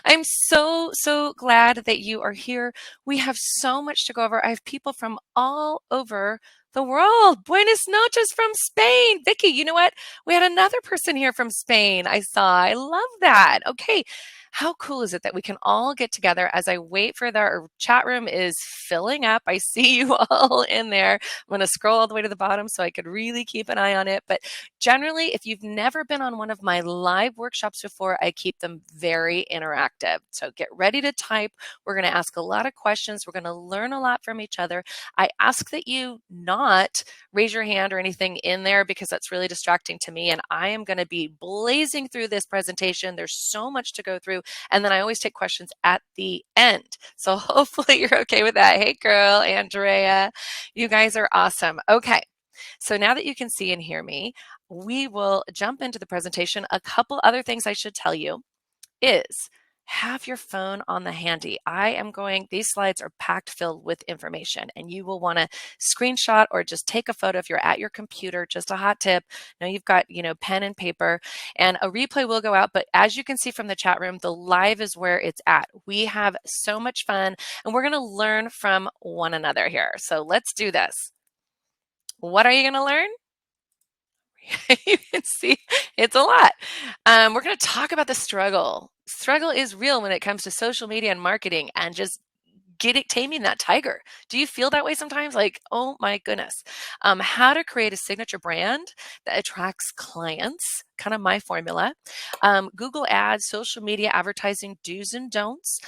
I'm so glad that you are here. We have so much to go over. I have people from all over the world. Buenas noches from Spain. Vicky, you know what? We had another person here from Spain I saw. I love that. Okay. How cool is it that we can all get together as I wait for our chat room is filling up. I see you all in there. I'm going to scroll all the way to the bottom so I could really keep an eye on it. But generally, if you've never been on one of my live workshops before, I keep them very interactive. So get ready to type. We're going to ask a lot of questions. We're going to learn a lot from each other. I ask that you not raise your hand or anything in there because that's really distracting to me. And I am going to be blazing through this presentation. There's so much to go through. And then I always take questions at the end. So hopefully you're okay with that. Hey, girl, Andrea, you guys are awesome. Okay. So now that you can see and hear me, we will jump into the presentation. A couple other things I should tell you is have your phone on the handy. These slides are packed filled with information and you will want to screenshot or just take a photo if you're at your computer. Just a hot tip. Now you've got, pen and paper, and a replay will go out. But as you can see from the chat room, the live is where it's at. We have so much fun and we're going to learn from one another here. So let's do this. What are you going to learn? You can see it's a lot. We're going to talk about the struggle. Struggle is real when it comes to social media and marketing and just taming that tiger. Do you feel that way sometimes? Like, oh my goodness. How to create a signature brand that attracts clients, kind of my formula. Google Ads, social media advertising do's and don'ts.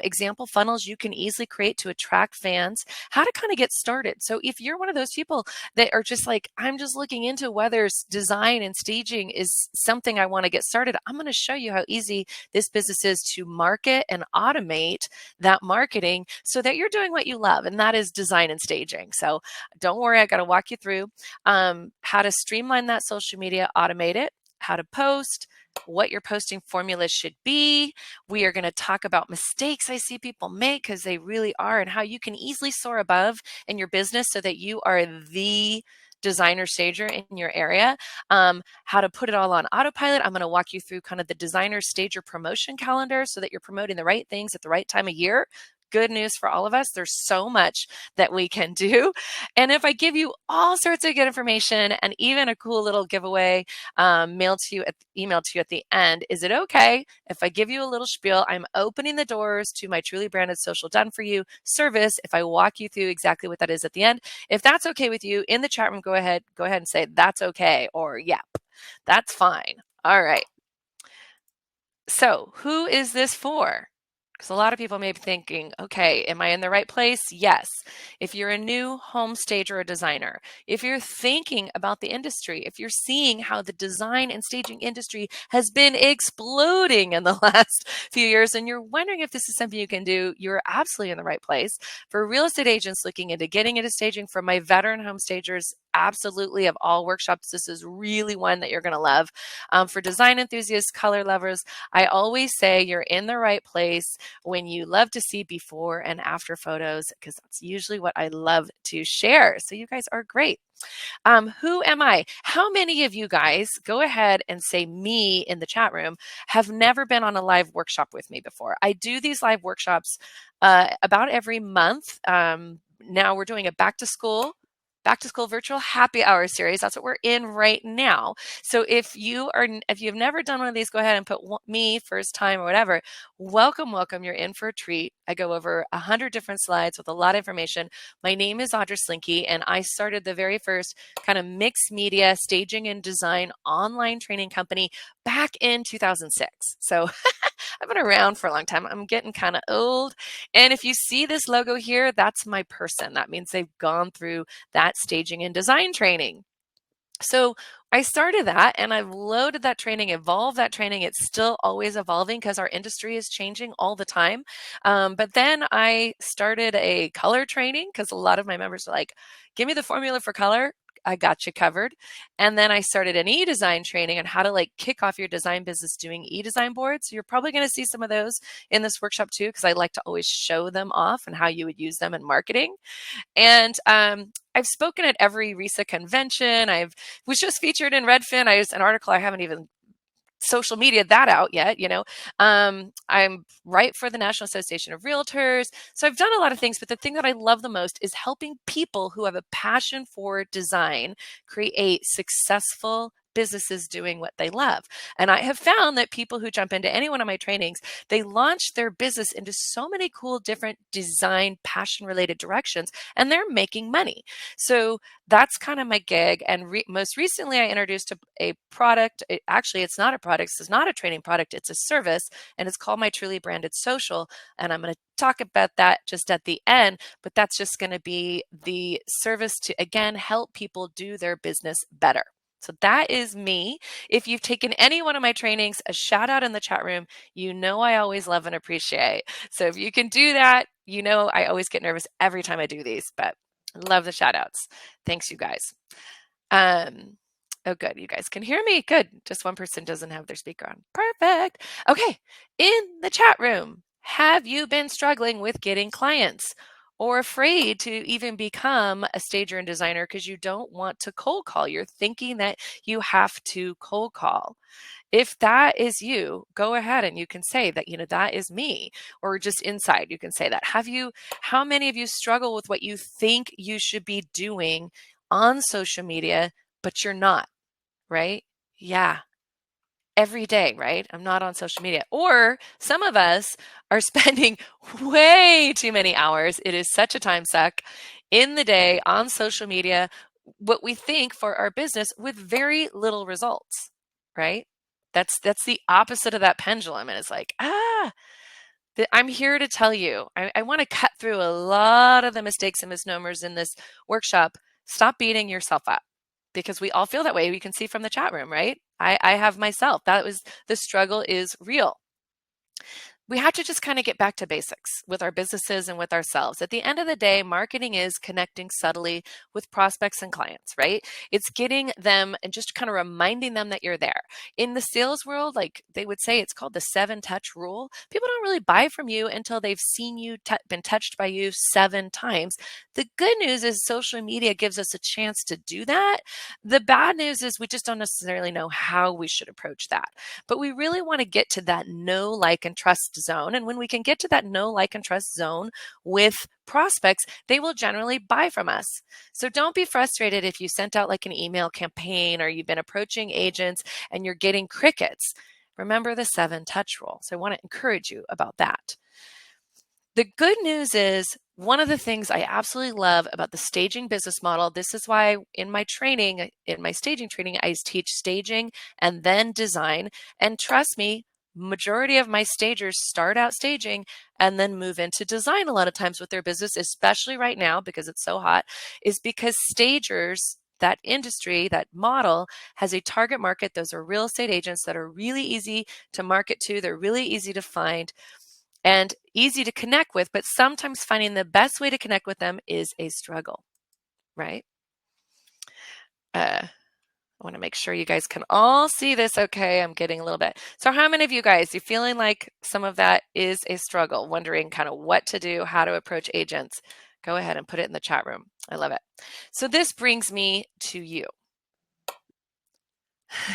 Example funnels you can easily create to attract fans. How to kind of get started. So if you're one of those people that are just like, I'm just looking into whether design and staging is something I want to get started, I'm going to show you how easy this business is to market and automate that marketing so that you're doing what you love, and that is design and staging. So don't worry, I got to walk you through how to streamline that social media, automate it, how to post, what your posting formula should be. We are going to talk about mistakes I see people make because they really are, and how you can easily soar above in your business so that you are the designer stager in your area. How to put it all on autopilot. I'm going to walk you through kind of the designer stager promotion calendar so that you're promoting the right things at the right time of year. Good news for all of us. There's so much that we can do. And if I give you all sorts of good information and even a cool little giveaway emailed to you at the end, is it okay if I give you a little spiel? I'm opening the doors to my truly branded social done for you service if I walk you through exactly what that is at the end. If that's okay with you, in the chat room, go ahead and say that's okay, or yep, that's fine. All right. So who is this for? Because a lot of people may be thinking, okay, am I in the right place? Yes. If you're a new home stager or designer, if you're thinking about the industry, if you're seeing how the design and staging industry has been exploding in the last few years and you're wondering if this is something you can do, you're absolutely in the right place. For real estate agents looking into getting into staging, for my veteran home stagers, absolutely, of all workshops, this is really one that you're going to love. For design enthusiasts, color lovers, I always say you're in the right place when you love to see before and after photos, because that's usually what I love to share. So you guys are great. Who am I? How many of you guys, go ahead and say me in the chat room, have never been on a live workshop with me before? I do these live workshops about every month. Now we're doing a back to school virtual happy hour series. That's what we're in right now. So if you've never done one of these, go ahead and put me first time or whatever. Welcome. You're in for a treat. I go over 100 different slides with a lot of information. My name is Audra Slinky, and I started the very first kind of mixed media staging and design online training company back in 2006. So I've been around for a long time. I'm getting kind of old. And if you see this logo here, that's my person. That means they've gone through that staging and design training. So I started that and I've loaded that training, evolved that training. It's still always evolving because our industry is changing all the time. But then I started a color training because a lot of my members are like, give me the formula for color. I got you covered. And then I started an e-design training on how to kick off your design business doing e-design boards. You're probably going to see some of those in this workshop too, because I like to always show them off and how you would use them in marketing. And I've spoken at every RISA convention. Was just featured in Redfin. An article I haven't even social media that out yet, I'm right for the National Association of Realtors. So I've done a lot of things, but the thing that I love the most is helping people who have a passion for design create successful businesses doing what they love. And I have found that people who jump into any one of my trainings, they launch their business into so many cool different design passion related directions, and they're making money. So that's kind of my gig. And most recently, I introduced a product. Actually, it's not a product. It's not a training product. It's a service, and it's called My Truly Branded Social. And I'm going to talk about that just at the end, but that's just going to be the service to, again, help people do their business better. So that is me. If you've taken any one of my trainings, a shout out in the chat room. I always love and appreciate. So if you can do that, I always get nervous every time I do these, but I love the shout outs. Thanks, you guys. Oh, good. You guys can hear me. Good. Just one person doesn't have their speaker on. Perfect. Okay. In the chat room, have you been struggling with getting clients or afraid to even become a stager and designer because you don't want to cold call? You're thinking that you have to cold call. If that is you, go ahead and you can say that, that is me, or just inside, you can say that. How many of you struggle with what you think you should be doing on social media, but you're not, right? Yeah. Every day, right? I'm not on social media. Or some of us are spending way too many hours. It is such a time suck in the day on social media, what we think for our business with very little results, right? That's the opposite of that pendulum. And it's like, I'm here to tell you, I want to cut through a lot of the mistakes and misnomers in this workshop. Stop beating yourself up, because we all feel that way. We can see from the chat room, right? I have myself. The struggle is real. We have to just kind of get back to basics with our businesses and with ourselves. At the end of the day, marketing is connecting subtly with prospects and clients, right? It's getting them and just kind of reminding them that you're there. In the sales world, like they would say, it's called the 7-touch rule. People don't really buy from you until they've seen you, been touched by you 7 times. The good news is social media gives us a chance to do that. The bad news is we just don't necessarily know how we should approach that. But we really want to get to that know, like, and trust zone. And when we can get to that know, like, and trust zone with prospects, they will generally buy from us. So don't be frustrated if you sent out like an email campaign or you've been approaching agents and you're getting crickets. Remember the 7-touch rule. So I want to encourage you about that. The good news is, one of the things I absolutely love about the staging business model, this is why in my staging training, I teach staging and then design. And trust me, majority of my stagers start out staging and then move into design a lot of times with their business, especially right now because it's so hot, is because stagers, that industry, that model has a target market. Those are real estate agents that are really easy to market to. They're really easy to find and easy to connect with, but sometimes finding the best way to connect with them is a struggle, right? I want to make sure you guys can all see this. Okay, I'm getting a little bit. So how many of you guys, you feeling like some of that is a struggle, wondering kind of what to do, how to approach agents? Go ahead and put it in the chat room. I love it. So this brings me to you.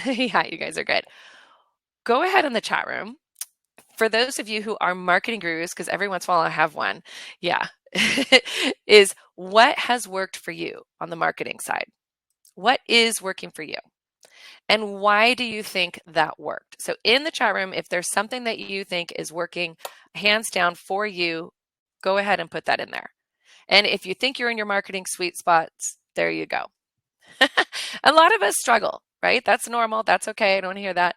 Yeah, you guys are good. Go ahead in the chat room. For those of you who are marketing gurus, because every once in a while I have one, is what has worked for you on the marketing side? What is working for you? And why do you think that worked? So in the chat room, if there's something that you think is working hands down for you, go ahead and put that in there. And if you think you're in your marketing sweet spots, there you go. A lot of us struggle, right? That's normal. That's okay. I don't want to hear that.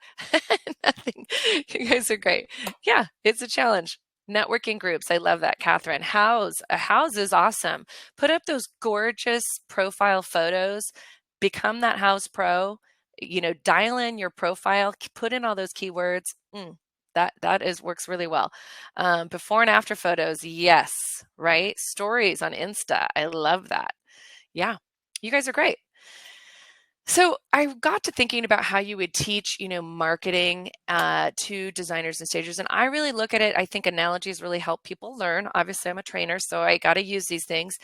Nothing. You guys are great. Yeah, it's a challenge. Networking groups. I love that, Catherine. A house is awesome. Put up those gorgeous profile photos. Become that house pro. Dial in your profile. Put in all those keywords. That works really well. Before and after photos. Yes, right? Stories on Insta. I love that. Yeah, you guys are great. So I got to thinking about how you would teach, marketing to designers and stagers. And I really look at it. I think analogies really help people learn. Obviously, I'm a trainer, so I got to use these things.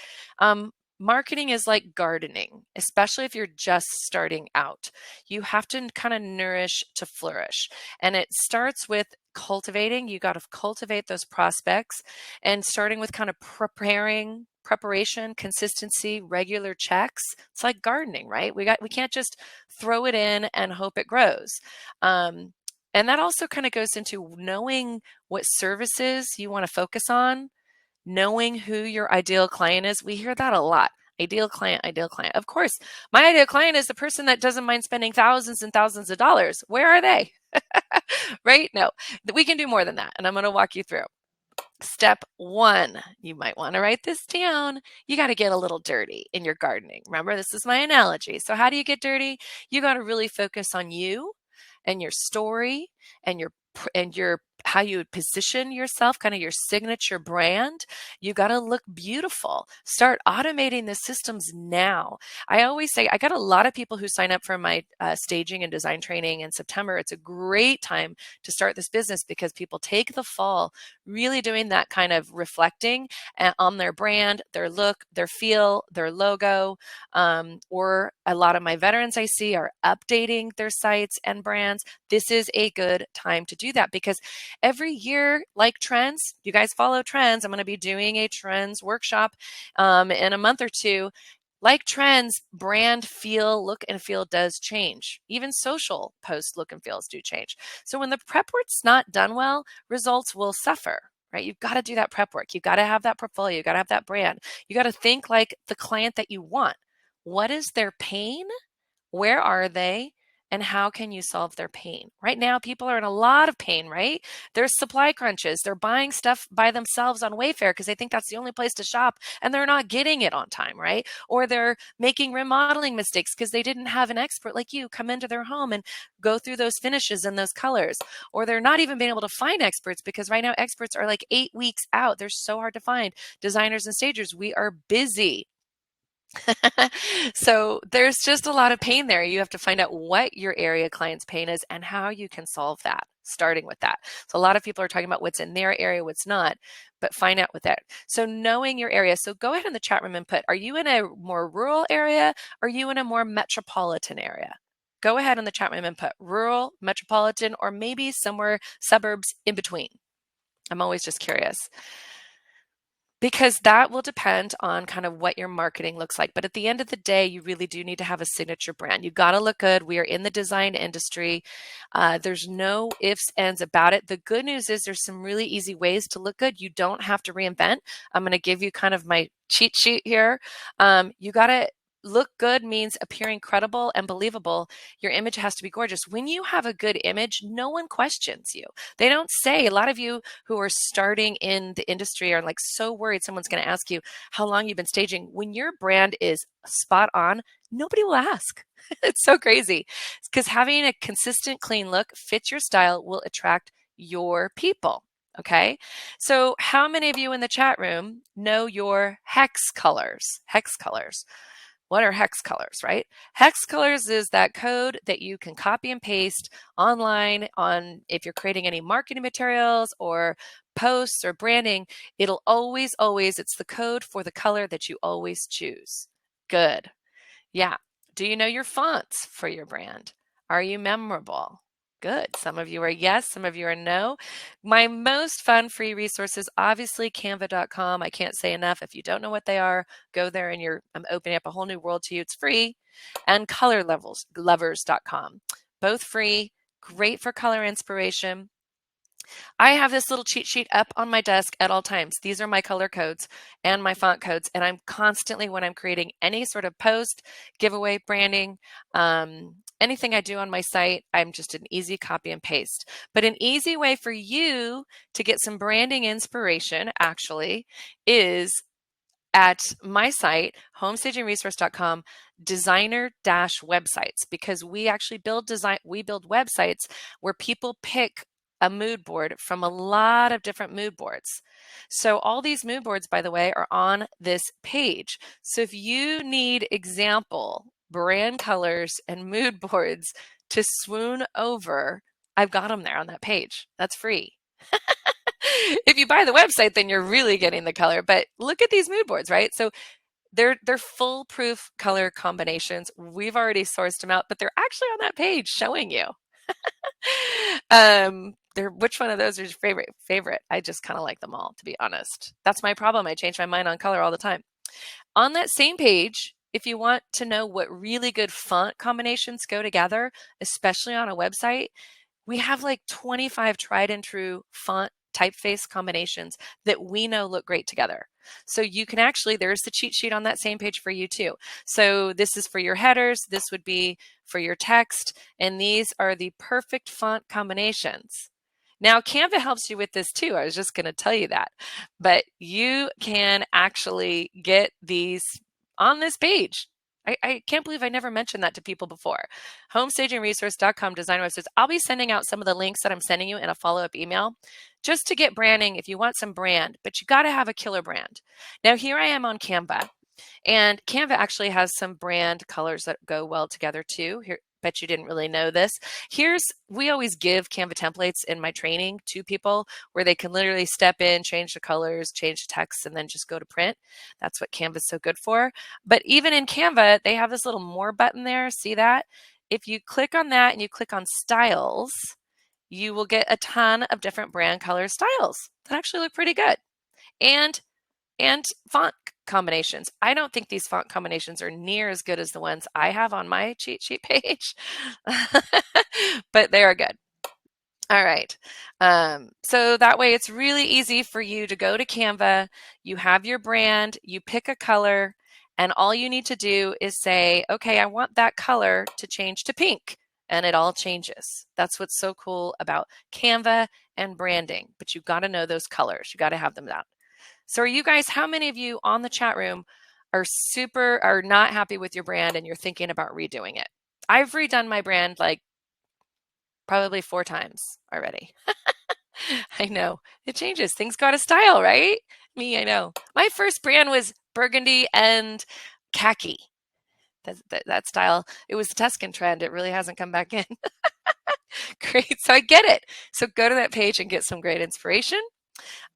marketing is like gardening, especially if you're just starting out. You have to kind of nourish to flourish. And it starts with cultivating. You got to cultivate those prospects, and starting with kind of preparation, consistency, regular checks. It's like gardening, right? We can't just throw it in and hope it grows. And that also kind of goes into knowing what services you want to focus on, knowing who your ideal client is. We hear that a lot. Ideal client, ideal client. Of course, my ideal client is the person that doesn't mind spending thousands and thousands of dollars. Where are they? Right? No, we can do more than that. And I'm going to walk you through. Step 1, you might want to write this down. You got to get a little dirty in your gardening. Remember, this is my analogy. So how do you get dirty? You got to really focus on you and your story and your how you would position yourself, kind of your signature brand. You got to look beautiful. Start automating the systems now. I always say, I got a lot of people who sign up for my staging and design training in September. It's a great time to start this business because people take the fall really doing that kind of reflecting on their brand, their look, their feel, their logo. Or a lot of my veterans I see are updating their sites and brands. This is a good time to do that because every year, like trends, you guys follow trends. I'm going to be doing a trends workshop in a month or two. Like trends, brand look and feel does change. Even social post look and feels do change. So when the prep work's not done well, results will suffer, right? You've got to do that prep work. You've got to have that portfolio. You've got to have that brand. You got to think like the client that you want. What is their pain? Where are they? And how can you solve their pain? Right now, people are in a lot of pain, right? There's supply crunches. They're buying stuff by themselves on Wayfair because they think that's the only place to shop and they're not getting it on time, right? Or they're making remodeling mistakes because they didn't have an expert like you come into their home and go through those finishes and those colors. Or they're not even being able to find experts because right now experts are like 8 weeks out. They're so hard to find. Designers and stagers, we are busy. So there's just a lot of pain there. You have to find out what your area client's pain is and how you can solve that, starting with that. So a lot of people are talking about what's in their area, what's not, but find out what that. So knowing your area. So go ahead in the chat room and put, are you in a more rural area? Or are you in a more metropolitan area? Go ahead in the chat room and put rural, metropolitan, or maybe somewhere suburbs in between. I'm always just curious, because that will depend on kind of what your marketing looks like. But at the end of the day, you really do need to have a signature brand. You got to look good. We are in the design industry. There's no ifs, ands about it. The good news is there's some really easy ways to look good. You don't have to reinvent. I'm going to give you kind of my cheat sheet here. You got to look good means appearing credible and believable. Your image has to be gorgeous. When you have a good image, no one questions you. They don't say, a lot of you who are starting in the industry are like so worried someone's going to ask you how long you've been staging. When your brand is spot on, nobody will ask. It's so crazy. Because having a consistent, clean look fits your style will attract your people. Okay. So how many of you in the chat room know your hex colors? Hex colors. What are hex colors, right? Hex colors is that code that you can copy and paste online on if you're creating any marketing materials or posts or branding. It'll always, it's the code for the color that you always choose. Good. Yeah. Do you know your fonts for your brand? Are you memorable? Good. Some of you are yes, some of you are no. My most fun free resources, obviously canva.com. I can't say enough. If you don't know what they are, go there and I'm opening up a whole new world to you. It's free. And colorlovers.com. Both free, great for color inspiration. I have this little cheat sheet up on my desk at all times. These are my color codes and my font codes. And I'm constantly, when I'm creating any sort of post, giveaway, branding, anything I do on my site, I'm just an easy copy and paste. But an easy way for you to get some branding inspiration actually is at my site, homestagingresource.com, designer-websites, because we actually build websites where people pick a mood board from a lot of different mood boards. So all these mood boards, by the way, are on this page. So if you need example brand colors and mood boards to swoon over, I've got them there on that page. That's free. If you buy the website, then you're really getting the color. But look at these mood boards, right? So They're foolproof color combinations. We've already sourced them out, but they're actually on that page showing you. Which one of those is your favorite? Favorite. I just kind of like them all, to be honest. That's my problem. I change my mind on color all the time. On that same page, if you want to know what really good font combinations go together, especially on a website, we have like 25 tried and true font typeface combinations that we know look great together. So you can actually, there's the cheat sheet on that same page for you too. So this is for your headers, this would be for your text, and these are the perfect font combinations. Now, Canva helps you with this too. I was just going to tell you that. But you can actually get these on this page. I can't believe I never mentioned that to people before. Homestagingresource.com, design websites. I'll be sending out some of the links that I'm sending you in a follow-up email just to get branding if you want some brand, but you got to have a killer brand. Now, here I am on Canva, and Canva actually has some brand colors that go well together too. Here, bet you didn't really know this. We always give Canva templates in my training to people where they can literally step in, change the colors, change the text, and then just go to print. That's what Canva is so good for. But even in Canva, they have this little more button there. See that? If you click on that and you click on styles, you will get a ton of different brand color styles that actually look pretty good. And font combinations. I don't think these font combinations are near as good as the ones I have on my cheat sheet page, but they are good. All right. So that way it's really easy for you to go to Canva, you have your brand, you pick a color, and all you need to do is say, okay, I want that color to change to pink, and it all changes. That's what's so cool about Canva and branding, but you've got to know those colors. You got to have them down. So are you guys, how many of you on the chat room are not happy with your brand and you're thinking about redoing it? I've redone my brand like probably 4 times already. I know it changes. Things got a style, right? I know. My first brand was burgundy and khaki. That style, it was the Tuscan trend. It really hasn't come back in. Great. So I get it. So go to that page and get some great inspiration.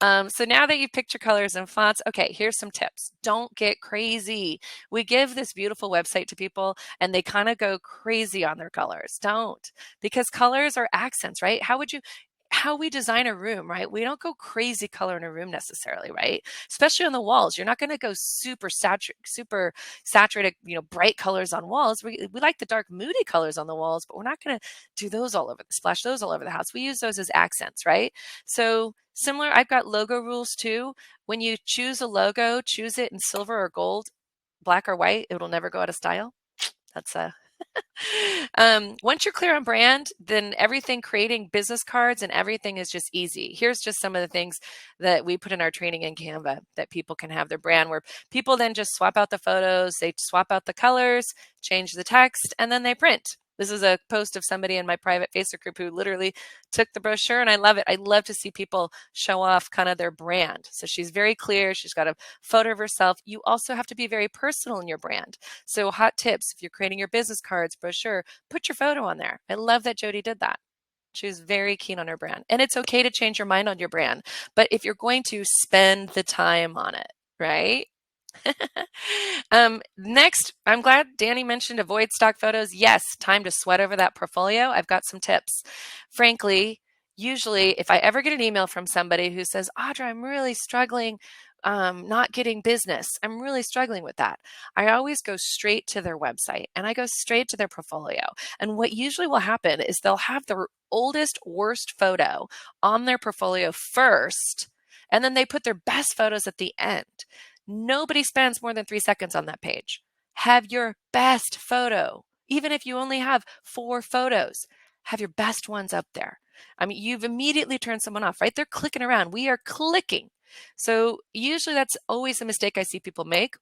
So now that you've picked your colors and fonts, okay, here's some tips. Don't get crazy. We give this beautiful website to people and they kind of go crazy on their colors. Don't, because colors are accents, right? How we design a room, right? We don't go crazy color in a room necessarily, right? Especially on the walls. You're not going to go super saturated, bright colors on walls. We like the dark, moody colors on the walls, but we're not going to do those splash those all over the house. We use those as accents, right? So similar, I've got logo rules too. When you choose a logo, choose it in silver or gold, black or white. It'll never go out of style. That's once you're clear on brand, then everything, creating business cards and everything is just easy. Here's just some of the things that we put in our training in Canva that people can have their brand, where people then just swap out the photos, they swap out the colors, change the text, and then they print. This is a post of somebody in my private Facebook group who literally took the brochure, and I love it. I love to see people show off kind of their brand. So she's very clear. She's got a photo of herself. You also have to be very personal in your brand. So hot tips, if you're creating your business cards, brochure, put your photo on there. I love that Jody did that. She was very keen on her brand. And it's okay to change your mind on your brand. But if you're going to spend the time on it, right? Next, I'm glad Danny mentioned avoid stock photos. Yes, time to sweat over that portfolio. I've got some tips. Frankly, usually if I ever get an email from somebody who says, Audra, I'm really struggling not getting business. I'm really struggling with that. I always go straight to their website and I go straight to their portfolio. And what usually will happen is they'll have the oldest, worst photo on their portfolio first, and then they put their best photos at the end. Nobody spends more than 3 seconds on that page. Have your best photo. Even if you only have 4 photos, have your best ones up there. I mean, you've immediately turned someone off, right? They're clicking around. We are clicking. So usually that's always a mistake I see people make.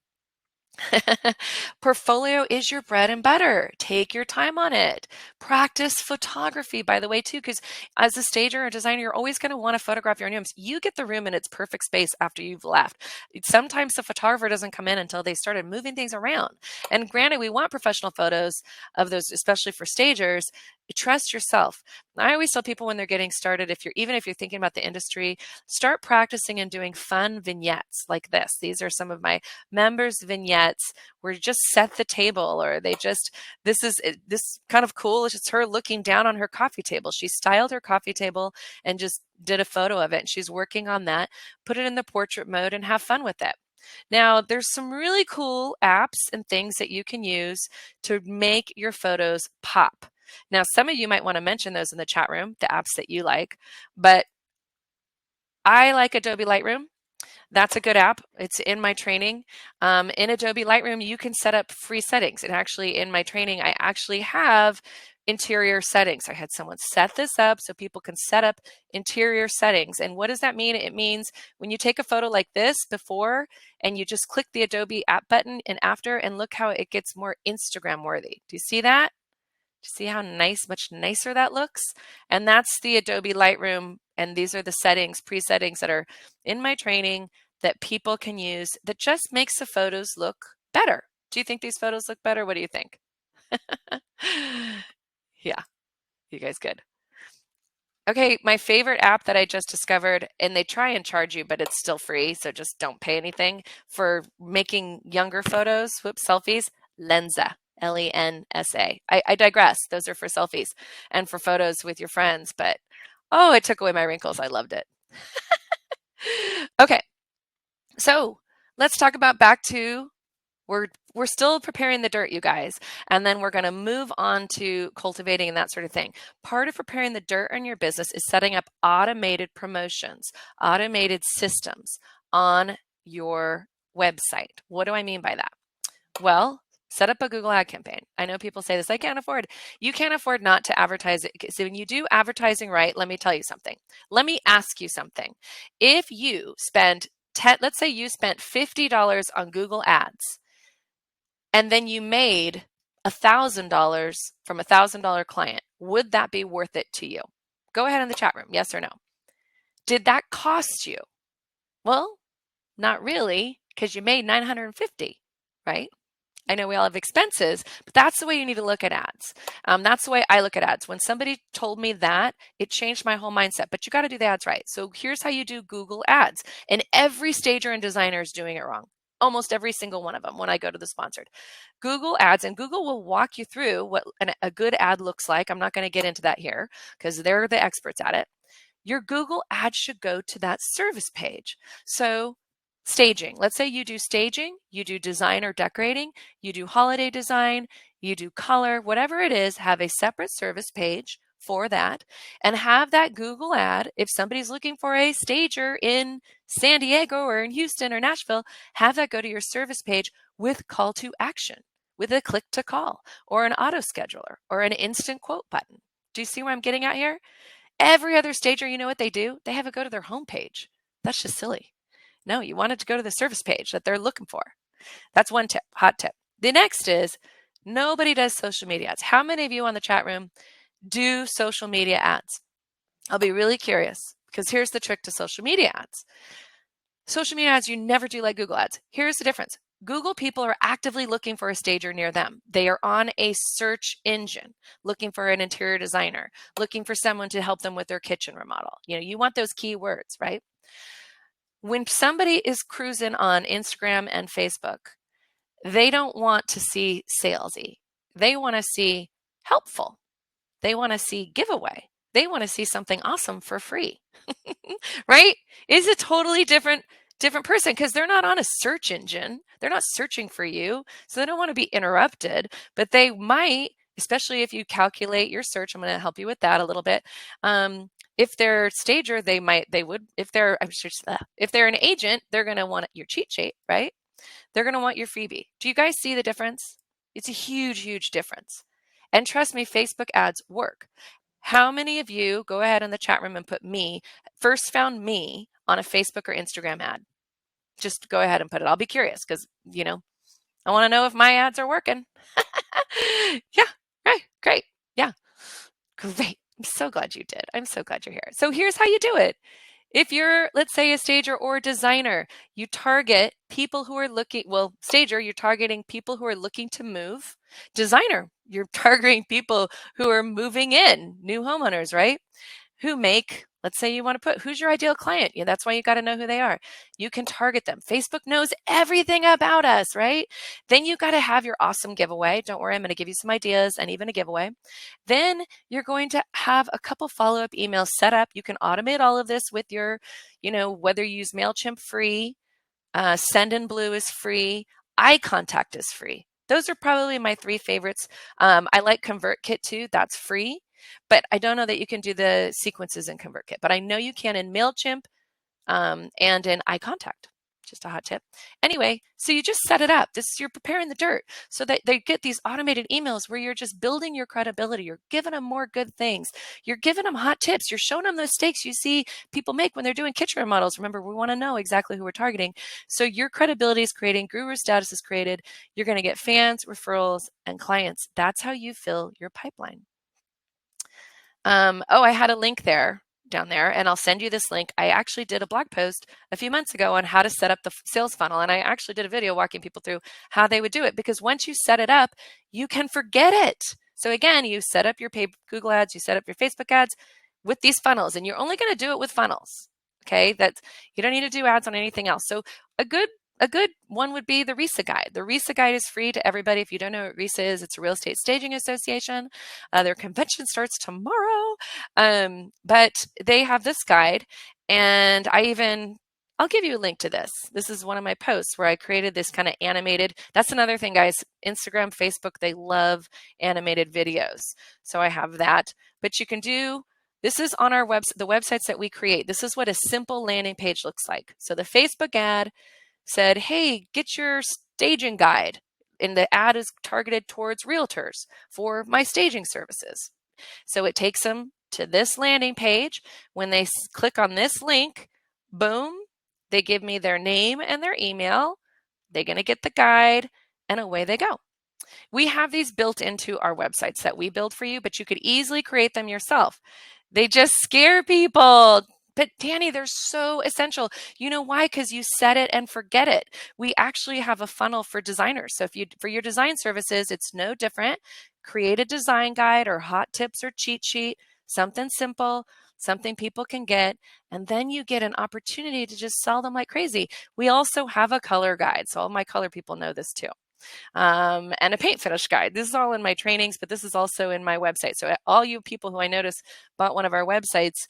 Portfolio is your bread and butter. Take your time on it. Practice photography, by the way, too, because as a stager or designer, you're always going to want to photograph your own rooms. You get the room in its perfect space after you've left. Sometimes the photographer doesn't come in until they started moving things around. And granted, we want professional photos of those, especially for stagers. trust yourself. I always tell people when they're getting started, even if you're thinking about the industry, start practicing and doing fun vignettes like this. These are some of my members' vignettes where you just set the table, or this kind of cool. It's just her looking down on her coffee table. She styled her coffee table and just did a photo of it. And she's working on that. Put it in the portrait mode and have fun with it. Now, there's some really cool apps and things that you can use to make your photos pop. Now, some of you might want to mention those in the chat room, the apps that you like, but I like Adobe Lightroom. That's a good app. It's in my training. In Adobe Lightroom, you can set up free settings. And actually, in my training, I actually have interior settings. I had someone set this up so people can set up interior settings. And what does that mean? It means when you take a photo like this before and you just click the Adobe app button and after, and look how it gets more Instagram worthy. Do you see that? See how much nicer that looks? And that's the Adobe Lightroom. And these are the settings, pre-settings that are in my training that people can use that just makes the photos look better. Do you think these photos look better? What do you think? Yeah, you guys good. Okay, my favorite app that I just discovered, and they try and charge you, but it's still free, so just don't pay anything for making younger photos, selfies, Lensa. Lensa. I digress. Those are for selfies and for photos with your friends, but oh, it took away my wrinkles. I loved it. Okay, so let's talk about we're still preparing the dirt, you guys, and then we're going to move on to cultivating and that sort of thing. Part of preparing the dirt on your business is setting up automated promotions, automated systems on your website. What do I mean by that? Well, set up a Google ad campaign. I know people say this, I can't afford. You can't afford not to advertise it. So when you do advertising right, let me tell you something. Let me ask you something. If you spend let's say you spent $50 on Google ads, and then you made $1,000 from a $1,000 client, would that be worth it to you? Go ahead in the chat room, yes or no. Did that cost you? Well, not really, because you made $950, right? I know we all have expenses, but that's the way you need to look at ads. That's the way I look at ads. When somebody told me that, it changed my whole mindset, but you got to do the ads right. So here's how you do Google ads. And every stager and designer is doing it wrong. Almost every single one of them when I go to the sponsored. Google ads, and Google will walk you through what a good ad looks like. I'm not going to get into that here because they're the experts at it. Your Google ad should go to that service page. So staging. Let's say you do staging, you do design or decorating, you do holiday design, you do color, whatever it is, have a separate service page for that and have that Google ad. If somebody's looking for a stager in San Diego or in Houston or Nashville, have that go to your service page with call to action, with a click to call or an auto scheduler or an instant quote button. Do you see where I'm getting at here? Every other stager, you know what they do? They have it go to their homepage. That's just silly. No, you want it to go to the service page that they're looking for. That's one tip, hot tip. The next is nobody does social media ads. How many of you on the chat room do social media ads? I'll be really curious because here's the trick to social media ads. Social media ads, you never do like Google ads. Here's the difference. Google people are actively looking for a stager near them. They are on a search engine looking for an interior designer, looking for someone to help them with their kitchen remodel. You know, you want those keywords, right? When somebody is cruising on Instagram and Facebook, they don't want to see salesy. They want to see helpful. They want to see giveaway. They want to see something awesome for free, right? It's a totally different person because they're not on a search engine. They're not searching for you. So they don't want to be interrupted, but they might, especially if you calculate your search. I'm going to help you with that a little bit. If they're stager, if they're an agent, they're going to want your cheat sheet, right? They're going to want your freebie. Do you guys see the difference? It's a huge, huge difference. And trust me, Facebook ads work. How many of you, go ahead in the chat room and put first found me on a Facebook or Instagram ad? Just go ahead and put it. I'll be curious because, I want to know if my ads are working. Yeah, right, great. Yeah, great. I'm so glad you did. I'm so glad you're here. So here's how you do it. If you're, let's say, a stager or a designer, you target people who are stager, you're targeting people who are looking to move. Designer, You're targeting people who are moving in, new homeowners, right? Who make, let's say you want to put, who's your ideal client? Yeah, that's why you got to know who they are. You can target them. Facebook knows everything about us, right? Then you got to have your awesome giveaway. Don't worry, I'm going to give you some ideas and even a giveaway. Then you're going to have a couple follow-up emails set up. You can automate all of this with your, whether you use MailChimp free, Sendinblue is free, iContact is free. Those are probably my three favorites. I like ConvertKit too. That's free, but I don't know that you can do the sequences in ConvertKit, but I know you can in MailChimp and in iContact. Just a hot tip. Anyway, so you just set it up. You're preparing the dirt so that they get these automated emails where you're just building your credibility. You're giving them more good things. You're giving them hot tips. You're showing them those mistakes you see people make when they're doing kitchen remodels. Remember, we want to know exactly who we're targeting. So your credibility is creating, guru status is created. You're going to get fans, referrals, and clients. That's how you fill your pipeline. I had a link down there, and I'll send you this link. I actually did a blog post a few months ago on how to set up the sales funnel, and I actually did a video walking people through how they would do it, because once you set it up, you can forget it. So again, you set up your paid Google ads, you set up your Facebook ads with these funnels, and you're only going to do it with funnels. Okay, you don't need to do ads on anything else. So a good one would be the RISA guide. The RISA guide is free to everybody. If you don't know what RISA is, it's a real estate staging association. Their convention starts tomorrow, but they have this guide, and I'll give you a link to this. This is one of my posts where I created this kind of animated. That's another thing, guys. Instagram, Facebook, they love animated videos. So I have that, but you can do. This is on our website, the websites that we create. This is what a simple landing page looks like. So the Facebook ad said, hey, get your staging guide. And the ad is targeted towards realtors for my staging services. So it takes them to this landing page. When they click on this link, boom, they give me their name and their email. They're going to get the guide, and away they go. We have these built into our websites that we build for you, but you could easily create them yourself. They just scare people. But Danny, they're so essential. You know why? Because you set it and forget it. We actually have a funnel for designers. So for your design services, it's no different. Create a design guide or hot tips or cheat sheet, something simple, something people can get, and then you get an opportunity to just sell them like crazy. We also have a color guide. So all my color people know this too. And a paint finish guide. This is all in my trainings, but this is also in my website. So all you people who I notice bought one of our websites,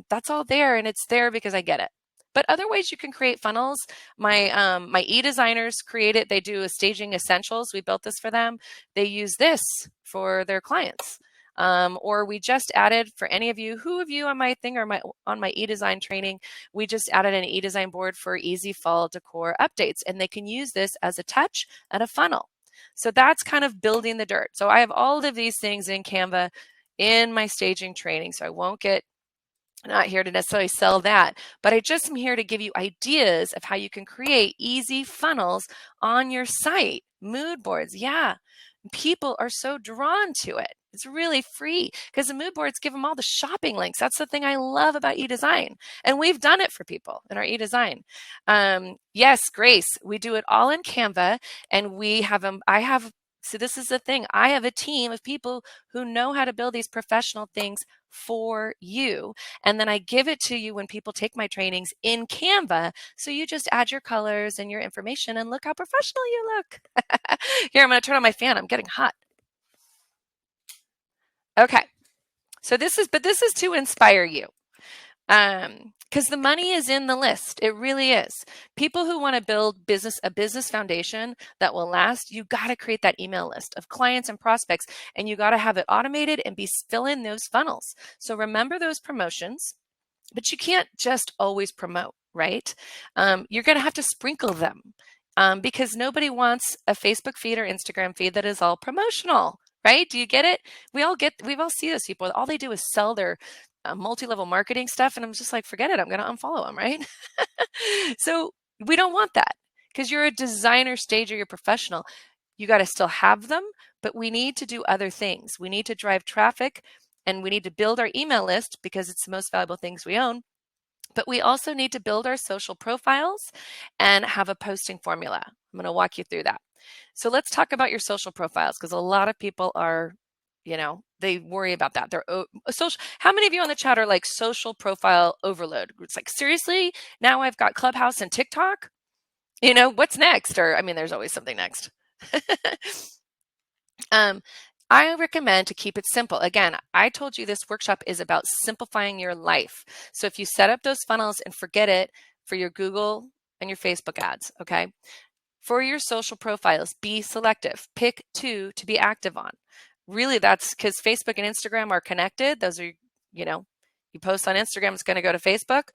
that's all there, and it's there because I get it. But other ways you can create funnels, my e-designers create it. They do a staging essentials. We built this for them. They use this for their clients. Or we just added, for any of you, who of you on my thing or on my e-design training, we just added an e-design board for easy fall decor updates, and they can use this as a touch and a funnel. So that's kind of building the dirt. So I have all of these things in Canva in my staging training, so I won't get not here to necessarily sell that, but I just am here to give you ideas of how you can create easy funnels on your site. Mood boards, yeah. People are so drawn to it. It's really free because the mood boards give them all the shopping links. That's the thing I love about eDesign. And we've done it for people in our eDesign. Yes, Grace, we do it all in Canva, and we have them. So this is the thing. I have a team of people who know how to build these professional things for you. And then I give it to you when people take my trainings in Canva. So you just add your colors and your information, and look how professional you look. Here, I'm going to turn on my fan. I'm getting hot. Okay. So this is to inspire you. Because the money is in the list. It really is. People who want to build a business foundation that will last, you got to create that email list of clients and prospects, and you got to have it automated and fill in those funnels. So remember those promotions, but you can't just always promote, right? You're going to have to sprinkle them because nobody wants a Facebook feed or Instagram feed that is all promotional, right? Do you get it? We all see those people. All they do is sell their multi-level marketing stuff, and I'm just like, forget it, I'm going to unfollow them, right? So we don't want that, because you're a designer, stager, you're professional. You got to still have them, but we need to do other things. We need to drive traffic, and we need to build our email list because it's the most valuable things we own. But we also need to build our social profiles and have a posting formula. I'm going to walk you through that. So let's talk about your social profiles, because a lot of people are, they worry about that. They're social. How many of you on the chat are like social profile overload? It's like, seriously, now I've got Clubhouse and TikTok? What's next? Or, I mean, there's always something next. I recommend to keep it simple. Again, I told you this workshop is about simplifying your life. So if you set up those funnels and forget it for your Google and your Facebook ads, okay? For your social profiles, be selective. Pick 2 to be active on. Really, that's because Facebook and Instagram are connected. Those are, you post on Instagram, it's going to go to Facebook.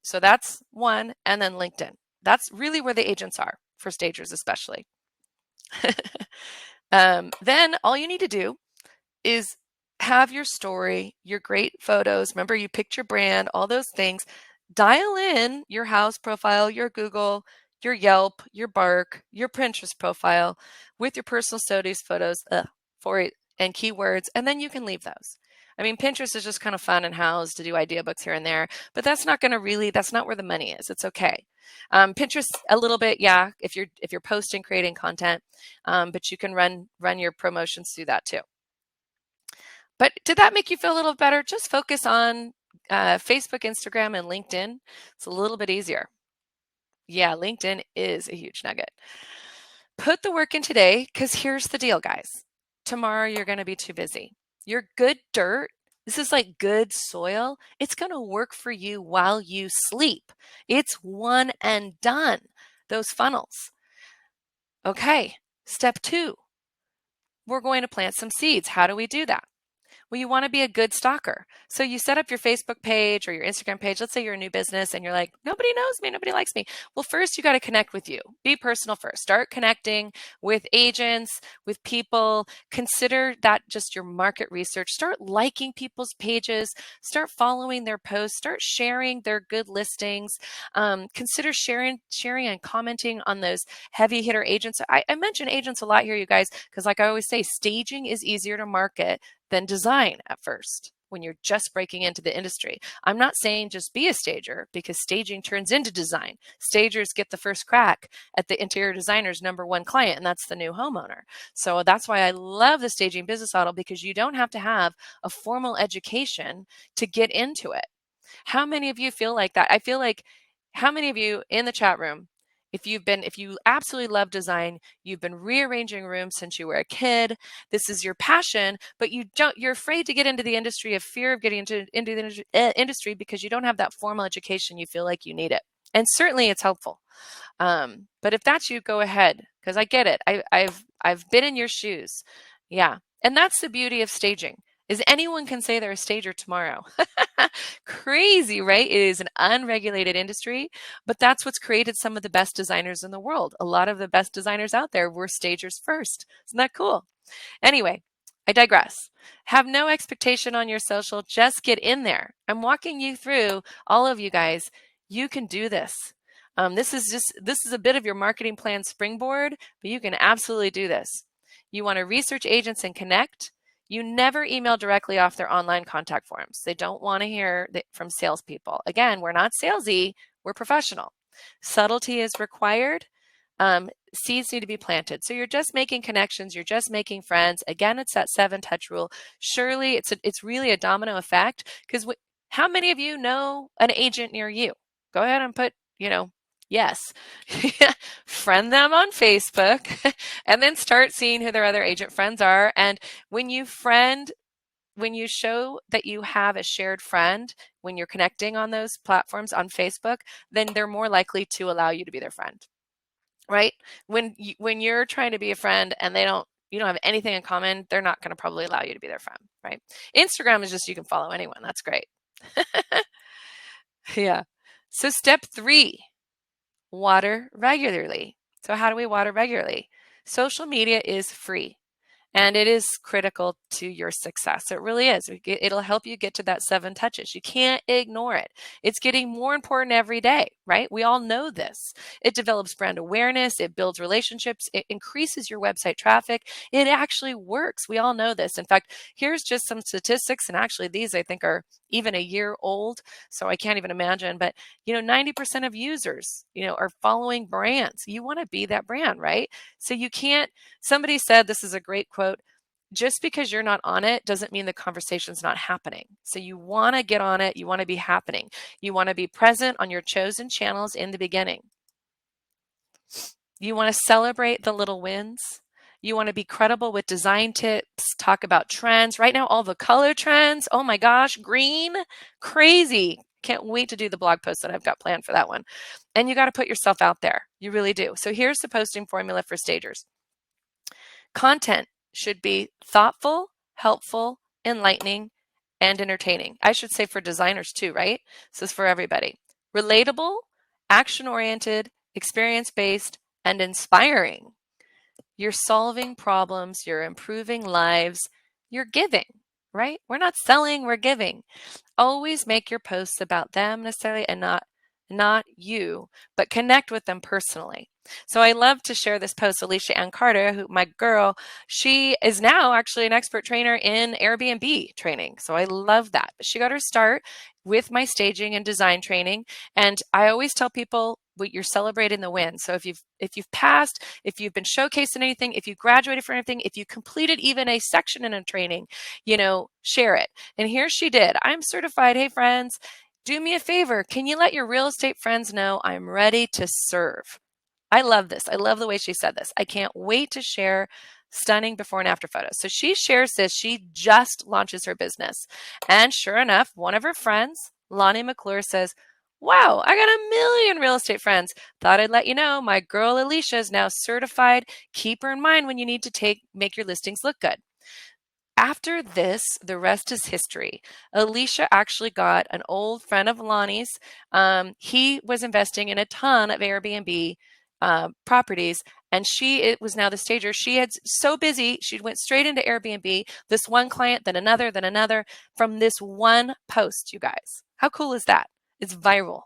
So that's one. And then LinkedIn. That's really where the agents are, for stagers especially. Then all you need to do is have your story, your great photos. Remember, you picked your brand, all those things. Dial in your house profile, your Google, your Yelp, your Bark, your Pinterest profile with your personal studies photos and keywords, and then you can leave those. I mean, Pinterest is just kind of fun and housed to do idea books here and there, but that's not where the money is. It's okay. Pinterest a little bit, yeah, if you're posting, creating content, but you can run your promotions through that too. But did that make you feel a little better? Just focus on Facebook, Instagram, and LinkedIn. It's a little bit easier. Yeah, LinkedIn is a huge nugget. Put the work in today, because here's the deal, guys. Tomorrow you're going to be too busy. Your good dirt, this is like good soil. It's going to work for you while you sleep. It's one and done, those funnels. Okay, step 2. We're going to plant some seeds. How do we do that? Well, you want to be a good stalker. So you set up your Facebook page or your Instagram page. Let's say you're a new business and you're like, nobody knows me, nobody likes me. Well, first you got to connect with you. Be personal first. Start connecting with agents, with people. Consider that just your market research. Start liking people's pages. Start following their posts. Start sharing their good listings. Consider sharing and commenting on those heavy hitter agents. I mention agents a lot here, you guys, because like I always say, staging is easier to market than design at first when you're just breaking into the industry. I'm not saying just be a stager, because staging turns into design. Stagers get the first crack at the interior designer's #1 client, and that's the new homeowner. So that's why I love the staging business model, because you don't have to have a formal education to get into it. How many of you feel like that? I feel like, how many of you in the chat room, if you absolutely love design, you've been rearranging rooms since you were a kid, this is your passion, but you're afraid to get into the industry, of fear of getting into the industry because you don't have that formal education, you feel like you need it. And certainly it's helpful. But if that's you, go ahead, because I get it. I've been in your shoes. Yeah. And that's the beauty of staging, is anyone can say they're a stager tomorrow. Crazy, right? It is an unregulated industry, but that's what's created some of the best designers in the world. A lot of the best designers out there were stagers first. Isn't that cool? Anyway, I digress. Have no expectation on your social. Just get in there. I'm walking you through, all of you guys. You can do this. This is a bit of your marketing plan springboard, but you can absolutely do this. You want to research agents and connect. You never email directly off their online contact forms. They don't want to hear from salespeople. Again, we're not salesy, we're professional. Subtlety is required. Seeds need to be planted. So you're just making connections, you're just making friends. Again, it's that 7-touch rule. Surely it's really a domino effect, because how many of you know an agent near you? Go ahead and put, yes. Friend them on Facebook and then start seeing who their other agent friends are. And when you show that you have a shared friend, when you're connecting on those platforms on Facebook, then they're more likely to allow you to be their friend, right? When you're trying to be a friend and you don't have anything in common, they're not going to probably allow you to be their friend, right? Instagram is just, you can follow anyone. That's great. Yeah. So step 3. Water regularly. So how do we water regularly? Social media is free, and it is critical to your success. It really is. It'll help you get to that 7 touches. You can't ignore it. It's getting more important every day, right? We all know this. It develops brand awareness, it builds relationships, it increases your website traffic. It actually works. We all know this. In fact, here's just some statistics, and actually these I think are even a year old, so I can't even imagine, but 90% of users, are following brands. You want to be that brand, right? So you can't, somebody said, this is a great quote, just because you're not on it doesn't mean the conversation's not happening. So you want to get on it. You want to be happening. You want to be present on your chosen channels in the beginning. You want to celebrate the little wins. You want to be credible with design tips, talk about trends. Right now, all the color trends, oh my gosh, green, crazy. Can't wait to do the blog post that I've got planned for that one. And you got to put yourself out there. You really do. So here's the posting formula for stagers. Content should be thoughtful, helpful, enlightening, and entertaining. I should say for designers too, right? This is for everybody. Relatable, action-oriented, experience-based, and inspiring. You're solving problems, you're improving lives, you're giving, right? We're not selling, we're giving. Always make your posts about them necessarily and not you, but connect with them personally. So I love to share this post. Alicia Ann Carter, who my girl, she is now actually an expert trainer in Airbnb training. So I love that. But she got her start with my staging and design training. And I always tell people, you're celebrating the win. So if you've passed, if you've been showcased in anything, if you graduated for anything, if you completed even a section in a training, share it. And here she did. I'm certified. Hey friends, do me a favor. Can you let your real estate friends know I'm ready to serve? I love this. I love the way she said this. I can't wait to share stunning before and after photos. So she shares this. She just launches her business. And sure enough, one of her friends, Lonnie McClure, says, wow, I got 1,000,000 real estate friends. Thought I'd let you know my girl Alicia is now certified. Keep her in mind when you need to make your listings look good. After this, the rest is history. Alicia actually got an old friend of Lonnie's. He was investing in a ton of Airbnb properties, and she was now the stager. She had so busy, she went straight into Airbnb, this one client, then another, from this one post, you guys. How cool is that? It's viral.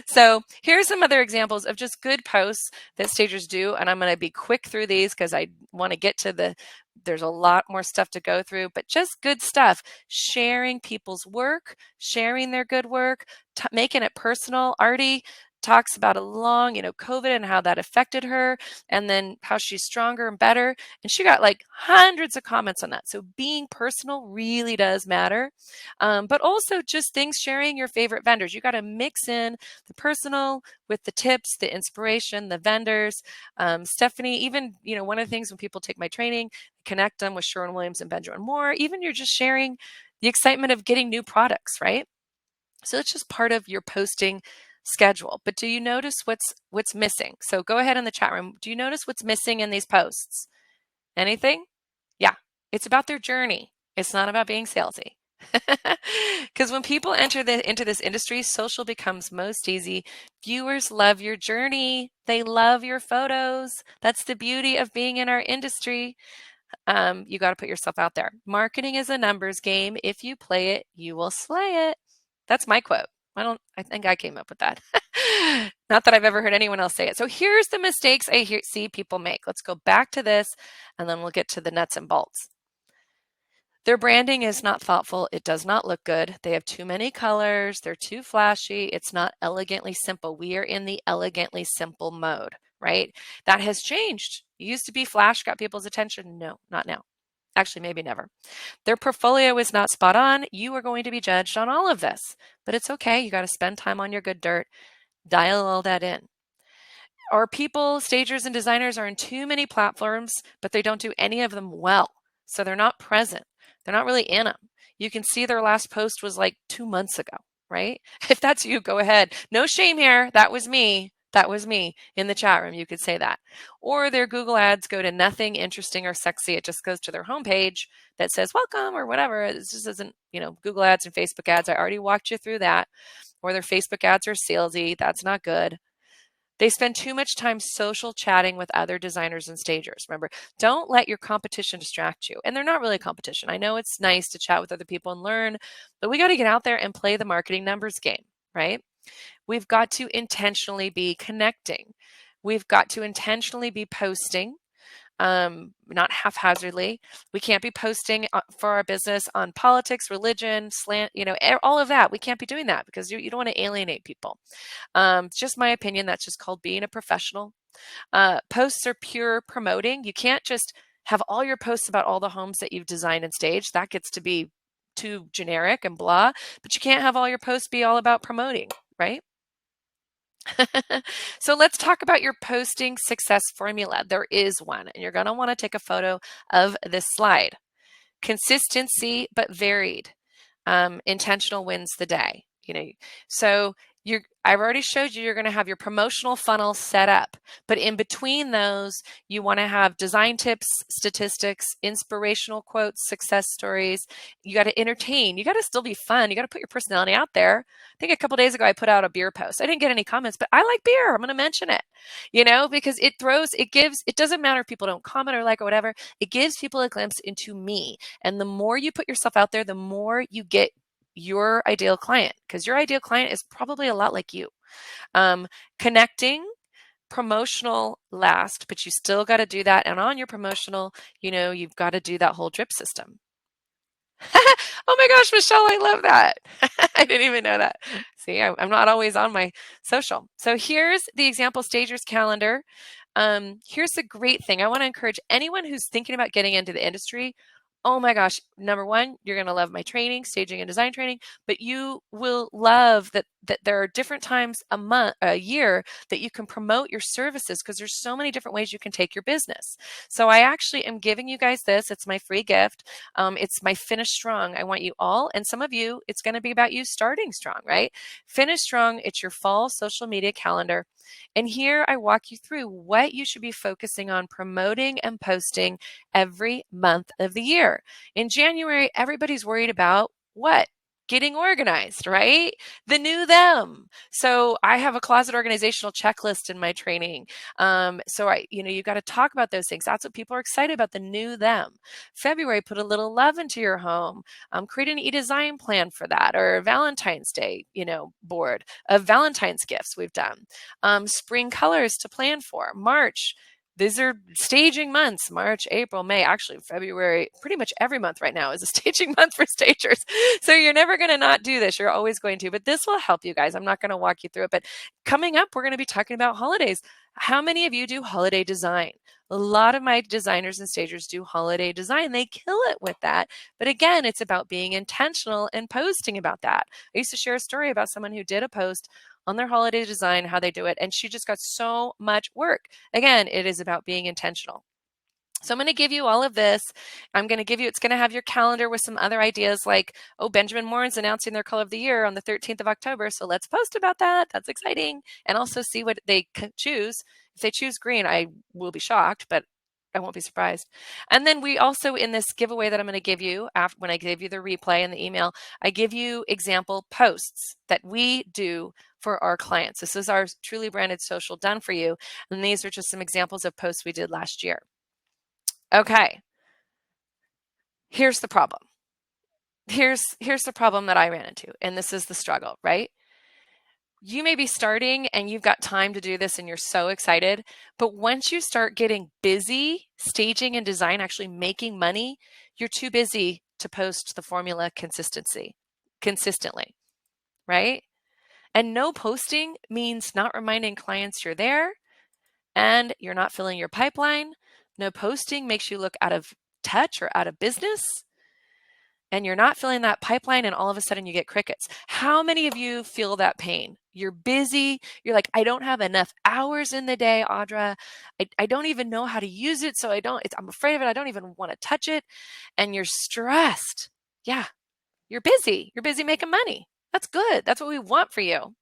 So here's some other examples of just good posts that stagers do, and I'm going to be quick through these because I want to get to there's a lot more stuff to go through, but just good stuff. Sharing people's work, sharing their good work, making it personal. Artie talks about a long, COVID and how that affected her, and then how she's stronger and better. And she got like hundreds of comments on that. So being personal really does matter. But also just things, sharing your favorite vendors. You got to mix in the personal with the tips, the inspiration, the vendors. Stephanie, even, one of the things when people take my training, connect them with Sherwin-Williams and Benjamin Moore, even you're just sharing the excitement of getting new products, right? So it's just part of your posting schedule. But do you notice what's missing? So go ahead in the chat room. Do you notice what's missing in these posts? Anything? Yeah, it's about their journey. It's not about being salesy. Because when people enter into this industry, social becomes most easy. Viewers love your journey. They love your photos. That's the beauty of being in our industry. You got to put yourself out there. Marketing is a numbers game. If you play it, you will slay it. That's my quote. I think I came up with that. Not that I've ever heard anyone else say it. So here's the mistakes I see people make. Let's go back to this, and then we'll get to the nuts and bolts. Their branding is not thoughtful. It does not look good. They have too many colors. They're too flashy. It's not elegantly simple. We are in the elegantly simple mode, right? That has changed. It used to be flash, got people's attention. No, not now. Actually, maybe never. Their portfolio is not spot on. You are going to be judged on all of this, but it's okay. You got to spend time on your good dirt. Dial all that in. Or people, stagers and designers are in too many platforms, but they don't do any of them well. So they're not present. They're not really in them. You can see their last post was like 2 months ago, right? If that's you, go ahead. No shame here. That was me. That was me in the chat room. You could say that. Or their Google ads go to nothing interesting or sexy. It just goes to their homepage that says welcome or whatever. It just isn't, Google ads and Facebook ads. I already walked you through that. Or their Facebook ads are salesy. That's not good. They spend too much time social chatting with other designers and stagers. Remember, don't let your competition distract you. And they're not really a competition. I know it's nice to chat with other people and learn, but we got to get out there and play the marketing numbers game, right? We've got to intentionally be connecting. We've got to intentionally be posting, not haphazardly. We can't be posting for our business on politics, religion, slant, all of that. We can't be doing that because you don't want to alienate people. It's just my opinion. That's just called being a professional. Posts are pure promoting. You can't just have all your posts about all the homes that you've designed and staged. That gets to be too generic and blah, but you can't have all your posts be all about promoting, right? So let's talk about your posting success formula. There is one, and you're going to want to take a photo of this slide. Consistency, but varied. Intentional wins the day. So I've already showed you're going to have your promotional funnel set up, but in between those, you want to have design tips, statistics, inspirational quotes, success stories. You got to entertain. You got to still be fun. You got to put your personality out there. I think a couple days ago, I put out a beer post. I didn't get any comments, but I like beer. I'm going to mention it, because it doesn't matter if people don't comment or like or whatever. It gives people a glimpse into me. And the more you put yourself out there, the more you get your ideal client, because your ideal client is probably a lot like you. Connecting, promotional last, but you still got to do that. And on your promotional, you've got to do that whole drip system. Oh my gosh, Michelle, I love that. I didn't even know that. See, I'm not always on my social. So here's the example stagers calendar. Here's the great thing. I want to encourage anyone who's thinking about getting into the industry. Oh my gosh, number one, you're going to love my training, staging and design training, but you will love that there are different times a year that you can promote your services, because there's so many different ways you can take your business. So I actually am giving you guys this. It's my free gift. It's my Finish Strong. I want you all, and some of you, it's going to be about you starting strong, right? Finish Strong. It's your fall social media calendar. And here I walk you through what you should be focusing on promoting and posting every month of the year. In January, everybody's worried about what? Getting organized, right? The new them. So I have a closet organizational checklist in my training. You got to talk about those things. That's what people are excited about, the new them. February, put a little love into your home. Create an e-design plan for that, or Valentine's Day, board of Valentine's gifts we've done. Spring colors to plan for. March, these are staging months: March, April, May. Actually, February, pretty much every month right now is a staging month for stagers. So you're never going to not do this. You're always going to. But this will help you guys. I'm not going to walk you through it. But coming up, we're going to be talking about holidays. How many of you do holiday design? A lot of my designers and stagers do holiday design. They kill it with that. But again, it's about being intentional and posting about that. I used to share a story about someone who did a post on their holiday design, how they do it, and she just got so much work. Again, it is about being intentional. So I'm going to give you all of this. It's going to have your calendar with some other ideas like, Benjamin Moore is announcing their color of the year on the 13th of October. So let's post about that. That's exciting. And also see what they choose. If they choose green, I will be shocked, but I won't be surprised. And then we also, in this giveaway that I'm going to give you, when I give you the replay in the email, I give you example posts that we do for our clients. This is our truly branded social done for you. And these are just some examples of posts we did last year. Okay. Here's the problem. Here's the problem that I ran into, and this is the struggle, right? You may be starting and you've got time to do this and you're so excited, but once you start getting busy staging and design, actually making money, you're too busy to post the formula consistently, right? And no posting means not reminding clients you're there and you're not filling your pipeline. No posting makes you look out of touch or out of business. And you're not filling that pipeline, and all of a sudden you get crickets. How many of you feel that pain? You're busy. You're like, I don't have enough hours in the day, Audra. I don't even know how to use it, so I'm afraid of it. I don't even want to touch it. And you're stressed. Yeah, you're busy. You're busy making money. That's good. That's what we want for you.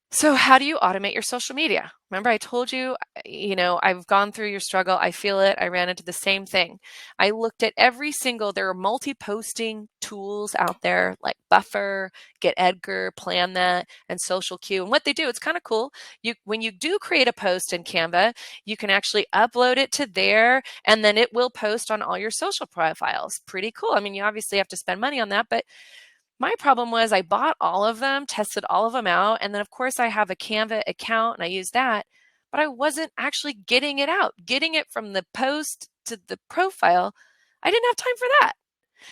So how do you automate your social media? Remember, I told you, I've gone through your struggle. I feel it. I ran into the same thing. I looked at there are multi-posting tools out there like Buffer, Get Edgar, Plan That, and Social Queue. And what they do, it's kind of cool. When you do create a post in Canva, you can actually upload it to there, and then it will post on all your social profiles. Pretty cool. I mean, you obviously have to spend money on that, but My problem was I bought all of them, tested all of them out, and then of course I have a Canva account and I use that, but I wasn't actually getting it out, getting it from the post to the profile. I didn't have time for that.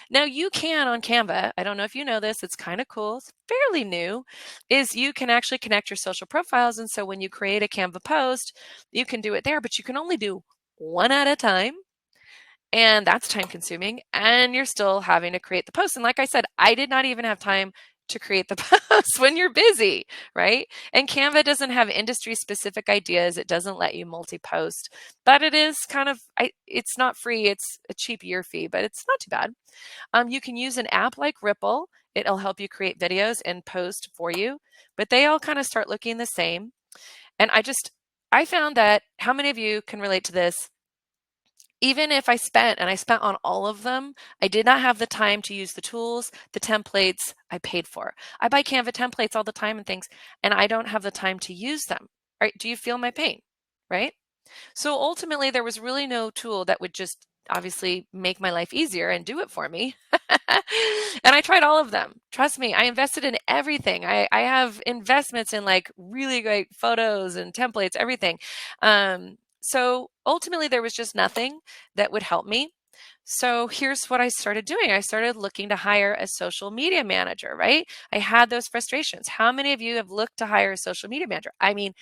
Now you can on Canva, I don't know if you know this, it's kind of cool, it's fairly new, is you can actually connect your social profiles. And so when you create a Canva post, you can do it there, but you can only do one at a time. And that's time consuming. And you're still having to create the post. And like I said, I did not even have time to create the post when you're busy, right? And Canva doesn't have industry specific ideas. It doesn't let you multi-post, but it is kind of, it's not free. It's a cheap year fee, but it's not too bad. You can use an app like Ripple. It'll help you create videos and post for you, but they all kind of start looking the same. And I found that, how many of you can relate to this? Even if I spent on all of them, I did not have the time to use the tools, the templates I paid for. I buy Canva templates all the time and things, and I don't have the time to use them. Right? Do you feel my pain? Right? So ultimately, there was really no tool that would just obviously make my life easier and do it for me. And I tried all of them. Trust me, I invested in everything. I have investments in like really great photos and templates, everything. So ultimately, there was just nothing that would help me. So here's what I started doing. I started looking to hire a social media manager, right? I had those frustrations. How many of you have looked to hire a social media manager? I mean,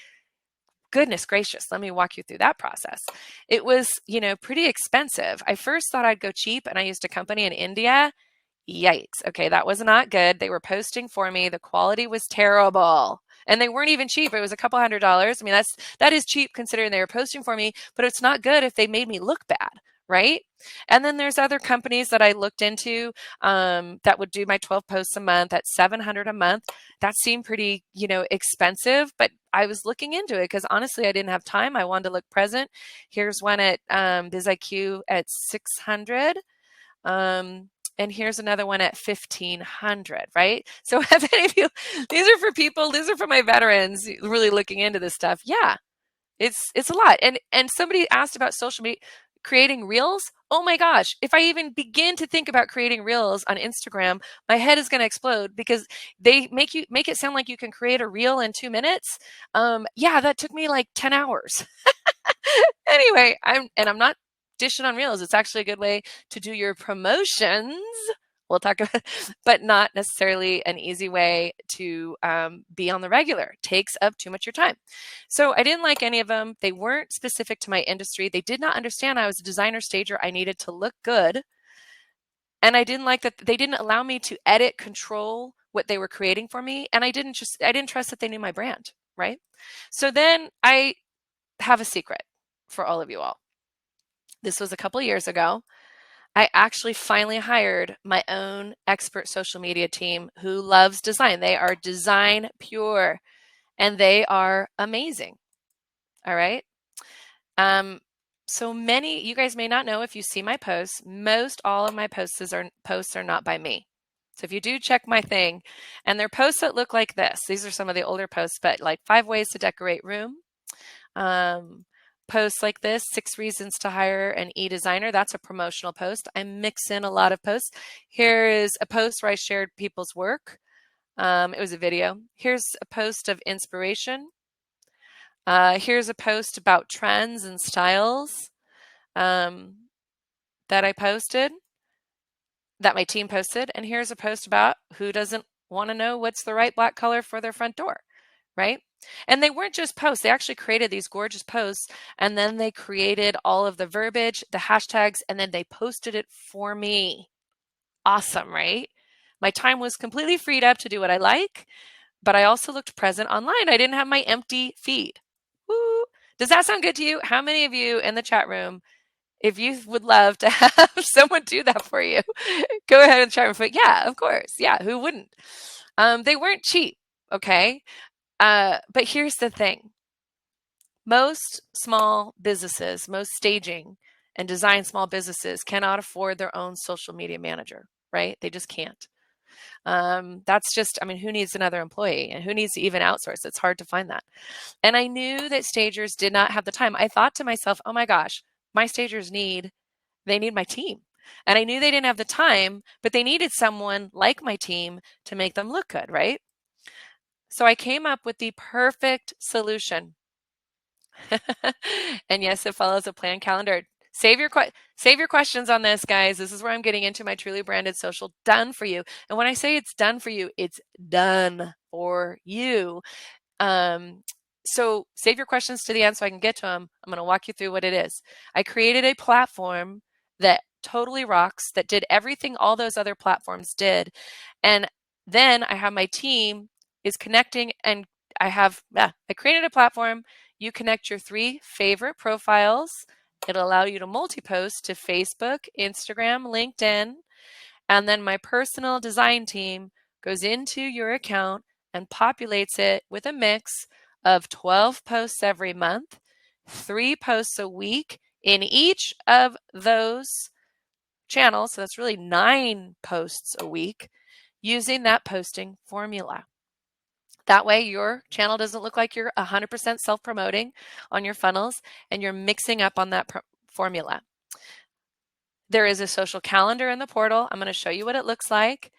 goodness gracious, let me walk you through that process. It was, pretty expensive. I first thought I'd go cheap, and I used a company in India. Yikes. Okay, that was not good. They were posting for me. The quality was terrible. And they weren't even cheap. It was a couple $100s. I mean, that is cheap considering they were posting for me, but it's not good if they made me look bad, right? And then there's other companies that I looked into that would do my 12 posts a month at $700 a month. That seemed pretty, expensive, but I was looking into it because honestly, I didn't have time. I wanted to look present. Here's one at BizIQ at $600. And here's another one at $1,500, right? So have any of you, these are for my veterans really looking into this stuff. Yeah, it's a lot. And somebody asked about social media, creating reels. Oh my gosh, if I even begin to think about creating reels on Instagram, my head is going to explode because they make it sound like you can create a reel in 2 minutes. Yeah, that took me like 10 hours. Anyway, I'm not dishing on reels. It's actually a good way to do your promotions. We'll talk about, but not necessarily an easy way to be on the regular. Takes up too much of your time. So I didn't like any of them. They weren't specific to my industry. They did not understand I was a designer stager. I needed to look good. And I didn't like that they didn't allow me to edit, control what they were creating for me. And I didn't trust that they knew my brand, right? So then I have a secret for all of you all. This was a couple years ago. I actually finally hired my own expert social media team who loves design. They are design pure, and they are amazing. All right. So many, you guys may not know if you see my posts, most all of my posts are not by me. So if you do check my thing, and they're posts that look like this, these are some of the older posts, but like 5 ways to decorate room. Posts like this, 6 reasons to hire an e-designer. That's a promotional post. I mix in a lot of posts. Here is a post where I shared people's work. It was a video. Here's a post of inspiration. Here's a post about trends and styles that I posted, that my team posted. And here's a post about who doesn't want to know what's the right black color for their front door, right? And they weren't just posts. They actually created these gorgeous posts, and then they created all of the verbiage, the hashtags, and then they posted it for me. Awesome, right? My time was completely freed up to do what I like, but I also looked present online. I didn't have my empty feed. Woo. Does that sound good to you? How many of you in the chat room, if you would love to have someone do that for you, go ahead and chat room. But yeah, of course. Yeah, who wouldn't? They weren't cheap, okay? But here's the thing. Most small businesses, most staging and design small businesses cannot afford their own social media manager, right? They just can't. That's just, who needs another employee, and who needs to even outsource? It's hard to find that. And I knew that stagers did not have the time. I thought to myself, oh my gosh, my stagers need my team. And I knew they didn't have the time, but they needed someone like my team to make them look good, right? So I came up with the perfect solution. And yes, it follows a planned calendar. Save your questions on this, guys. This is where I'm getting into my truly branded social done for you. And when I say it's done for you, it's done for you. Um, so save your questions to the end so I can get to them. I'm going to walk you through what it is. I created a platform that totally rocks, that did everything all those other platforms did. And then I have my team is connecting, and I created a platform. You connect your 3 favorite profiles. It'll allow you to multi-post to Facebook, Instagram, LinkedIn, and then my personal design team goes into your account and populates it with a mix of 12 posts every month, 3 posts a week in each of those channels. So that's really 9 posts a week using that posting formula. That way your channel doesn't look like you're 100% self-promoting on your funnels, and you're mixing up on that formula. There is a social calendar in the portal. I'm going to show you what it looks like.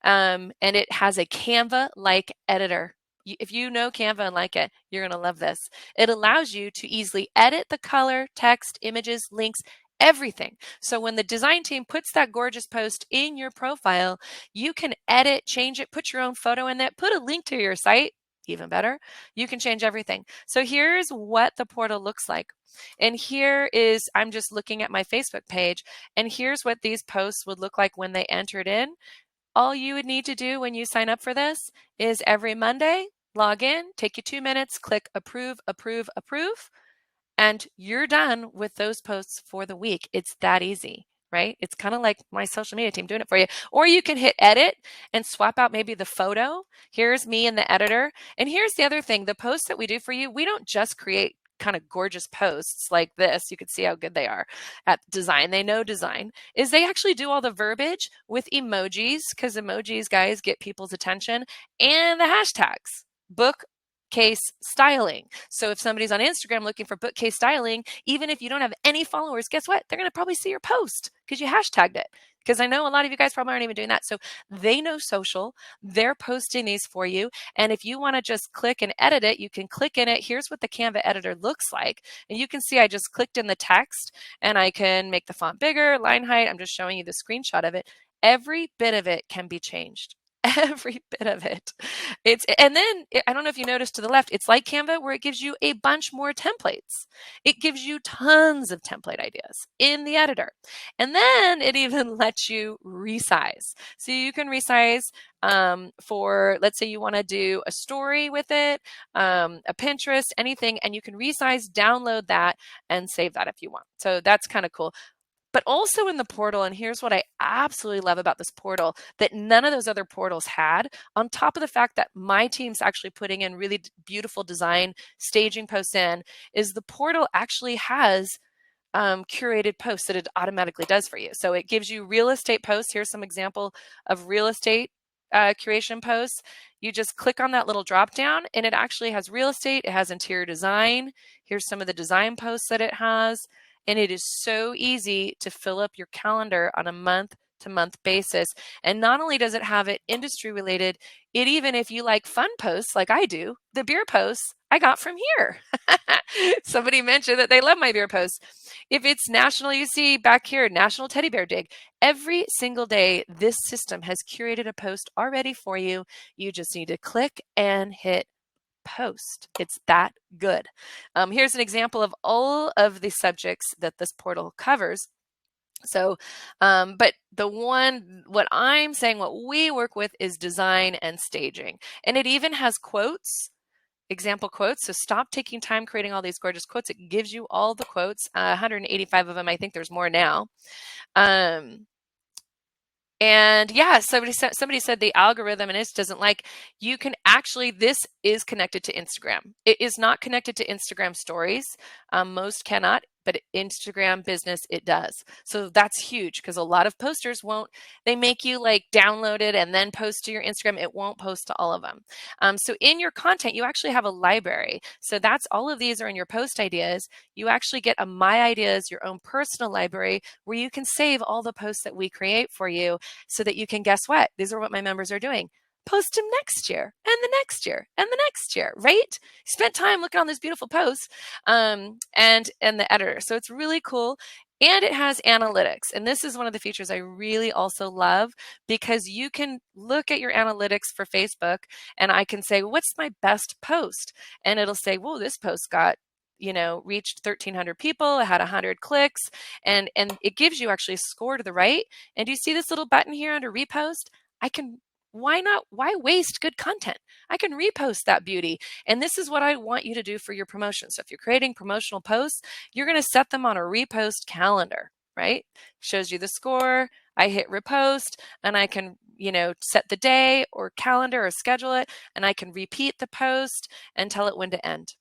And it has a Canva-like editor. If you know Canva and like it, you're going to love this. It allows you to easily edit the color, text, images, links, everything. So when the design team puts that gorgeous post in your profile, you can edit, change it, put your own photo in it, put a link to your site, even better. You can change everything. So here's what the portal looks like. And here is, I'm just looking at my Facebook page, and here's what these posts would look like when they entered in. All you would need to do when you sign up for this is every Monday, log in, take you 2 minutes, click approve, approve, approve, and you're done with those posts for the week. It's that easy, right? It's kind of like my social media team doing it for you. Or you can hit edit and swap out maybe the photo. Here's me in the editor. And here's the other thing, the posts that we do for you, we don't just create kind of gorgeous posts like this. You can see how good they are at design. They know design. Is they actually do all the verbiage with emojis, because emojis, guys, get people's attention, and the hashtags. Bookcase styling. So if somebody's on Instagram looking for bookcase styling, even if you don't have any followers, guess what? They're going to probably see your post because you hashtagged it. Because I know a lot of you guys probably aren't even doing that. So they know social. They're posting these for you. And if you want to just click and edit it, you can click in it. Here's what the Canva editor looks like. And you can see I just clicked in the text, and I can make the font bigger, line height. I'm just showing you the screenshot of it. Every bit of it can be changed. Every bit of it. And then I don't know if you noticed to the left, it's like Canva where it gives you a bunch more templates. It gives you tons of template ideas in the editor. And then it even lets you resize. So you can resize for, let's say you want to do a story with it, a Pinterest, anything, and you can resize, download that, and save that if you want. So that's kind of cool. But also in the portal, and here's what I absolutely love about this portal that none of those other portals had, on top of the fact that my team's actually putting in really beautiful design, staging posts in, is the portal actually has curated posts that it automatically does for you. So it gives you real estate posts. Here's some example of real estate curation posts. You just click on that little drop down, and it actually has real estate. It has interior design. Here's some of the design posts that it has. And it is so easy to fill up your calendar on a month-to-month basis. And not only does it have it industry related, it even, if you like fun posts like I do, the beer posts I got from here. Somebody mentioned that they love my beer posts. If it's national, you see back here, National Teddy Bear Dig. Every single day, this system has curated a post already for you. You just need to click and hit post. It's that good. Here's an example of all of the subjects that this portal covers. So, but what I'm saying, what we work with is design and staging. And it even has quotes, example quotes. So stop taking time creating all these gorgeous quotes. It gives you all the quotes, 185 of them. I think there's more now. And yeah, somebody said the algorithm and it doesn't like, you can actually, this is connected to Instagram. It is not connected to Instagram stories. Most cannot. but Instagram business, it does. So that's huge because a lot of posters won't, they make you like download it and then post to your Instagram. It won't post to all of them. So in your content, you actually have a library. So that's all of these are in your post ideas. You actually get a My Ideas, your own personal library where you can save all the posts that we create for you so that you can, guess what? These are what my members are doing. Post them next year and the next year and the next year, right? Spent time looking on those beautiful posts and the editor. So it's really cool. And it has analytics. And this is one of the features I really also love because you can look at your analytics for Facebook and I can say, what's my best post? And it'll say, whoa, this post got, reached 1,300 people, it had 100 clicks, and it gives you actually a score to the right. And do you see this little button here under repost? Why waste good content? I can repost that beauty. And this is what I want you to do for your promotion. So if you're creating promotional posts, you're going to set them on a repost calendar, right? Shows you the score. I hit repost and I can, set the day or calendar or schedule it. And I can repeat the post and tell it when to end.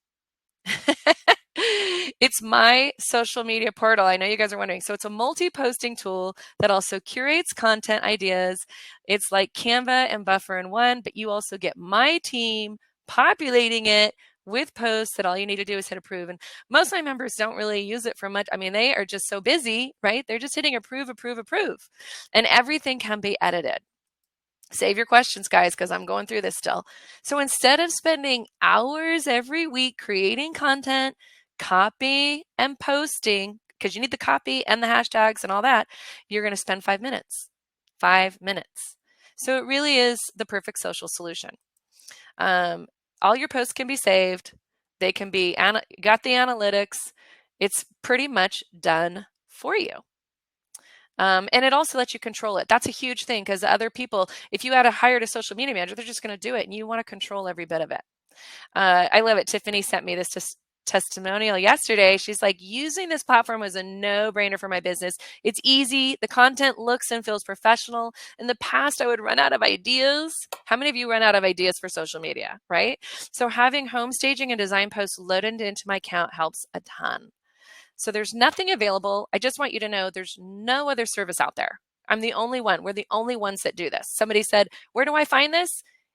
It's my social media portal. I know you guys are wondering. So it's a multi-posting tool that also curates content ideas. It's like Canva and Buffer in one, but you also get my team populating it with posts that all you need to do is hit approve. And most of my members don't really use it for much. I mean, they are just so busy, right? They're just hitting approve, approve, approve. And everything can be edited. Save your questions, guys, because I'm going through this still. So instead of spending hours every week creating content, copy and posting, because you need the copy and the hashtags and all that, you're going to spend 5 minutes. 5 minutes. So it really is the perfect social solution. All your posts can be saved. They can be, got the analytics. It's pretty much done for you. And it also lets you control it. That's a huge thing because other people, if you had hired a social media manager, they're just going to do it and you want to control every bit of it. I love it. Tiffany sent me this testimonial yesterday. She's like, using this platform was a no-brainer for my business. It's easy. The content looks and feels professional. In the past, I would run out of ideas. How many of you run out of ideas for social media, right? So having home staging and design posts loaded into my account helps a ton. So there's nothing available. I just want you to know there's no other service out there. I'm the only one. We're the only ones that do this. Somebody said, where do I find this?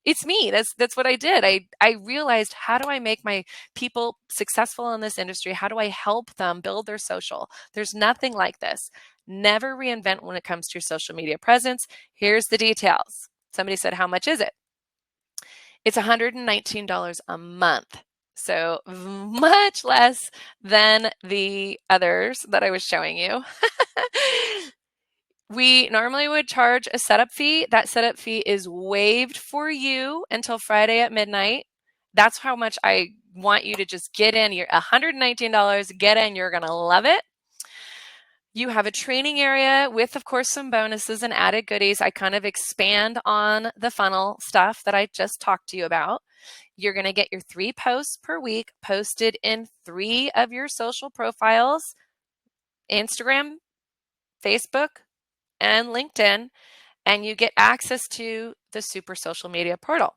It's me. That's what I did. I realized, how do I make my people successful in this industry? How do I help them build their social? There's nothing like this. Never reinvent when it comes to your social media presence. Here's the details. Somebody said, how much is it? It's $119 a month. So much less than the others that I was showing you. We normally would charge a setup fee. That setup fee is waived for you until Friday at midnight. That's how much I want you to just get in. You're $119, get in, you're gonna love it. You have a training area with, of course, some bonuses and added goodies. I kind of expand on the funnel stuff that I just talked to you about. You're going to get your 3 posts per week posted in 3 of your social profiles, Instagram, Facebook, and LinkedIn, and you get access to the super social media portal.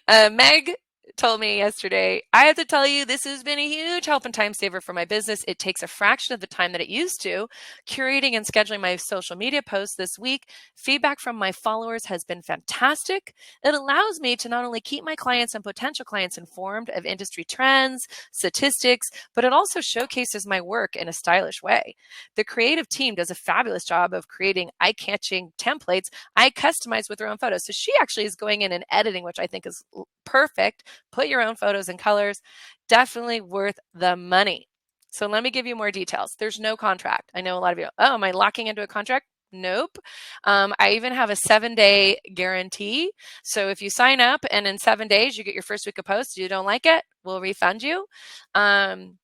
Meg told me yesterday, I have to tell you, this has been a huge help and time saver for my business. It takes a fraction of the time that it used to. Curating and scheduling my social media posts this week, feedback from my followers has been fantastic. It allows me to not only keep my clients and potential clients informed of industry trends, statistics, but it also showcases my work in a stylish way. The creative team does a fabulous job of creating eye-catching templates I customize with their own photos. So she actually is going in and editing, which I think is perfect. Put your own photos and colors. Definitely worth the money. So let me give you more details. There's no contract. I know a lot of you, oh, am I locking into a contract? Nope. I even have a 7-day guarantee. So if you sign up and in 7 days you get your first week of posts, you don't like it, we'll refund you. And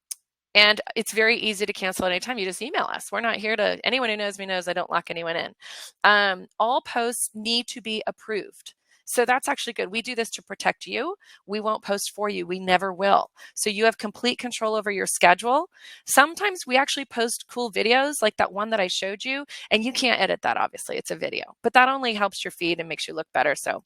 it's very easy to cancel at any time. You just email us. We're not here to, anyone who knows me knows I don't lock anyone in. All posts need to be approved. So that's actually good. We do this to protect you. We won't post for you. We never will. So you have complete control over your schedule. Sometimes we actually post cool videos like that one that I showed you, and you can't edit that, obviously. It's a video, but that only helps your feed and makes you look better. So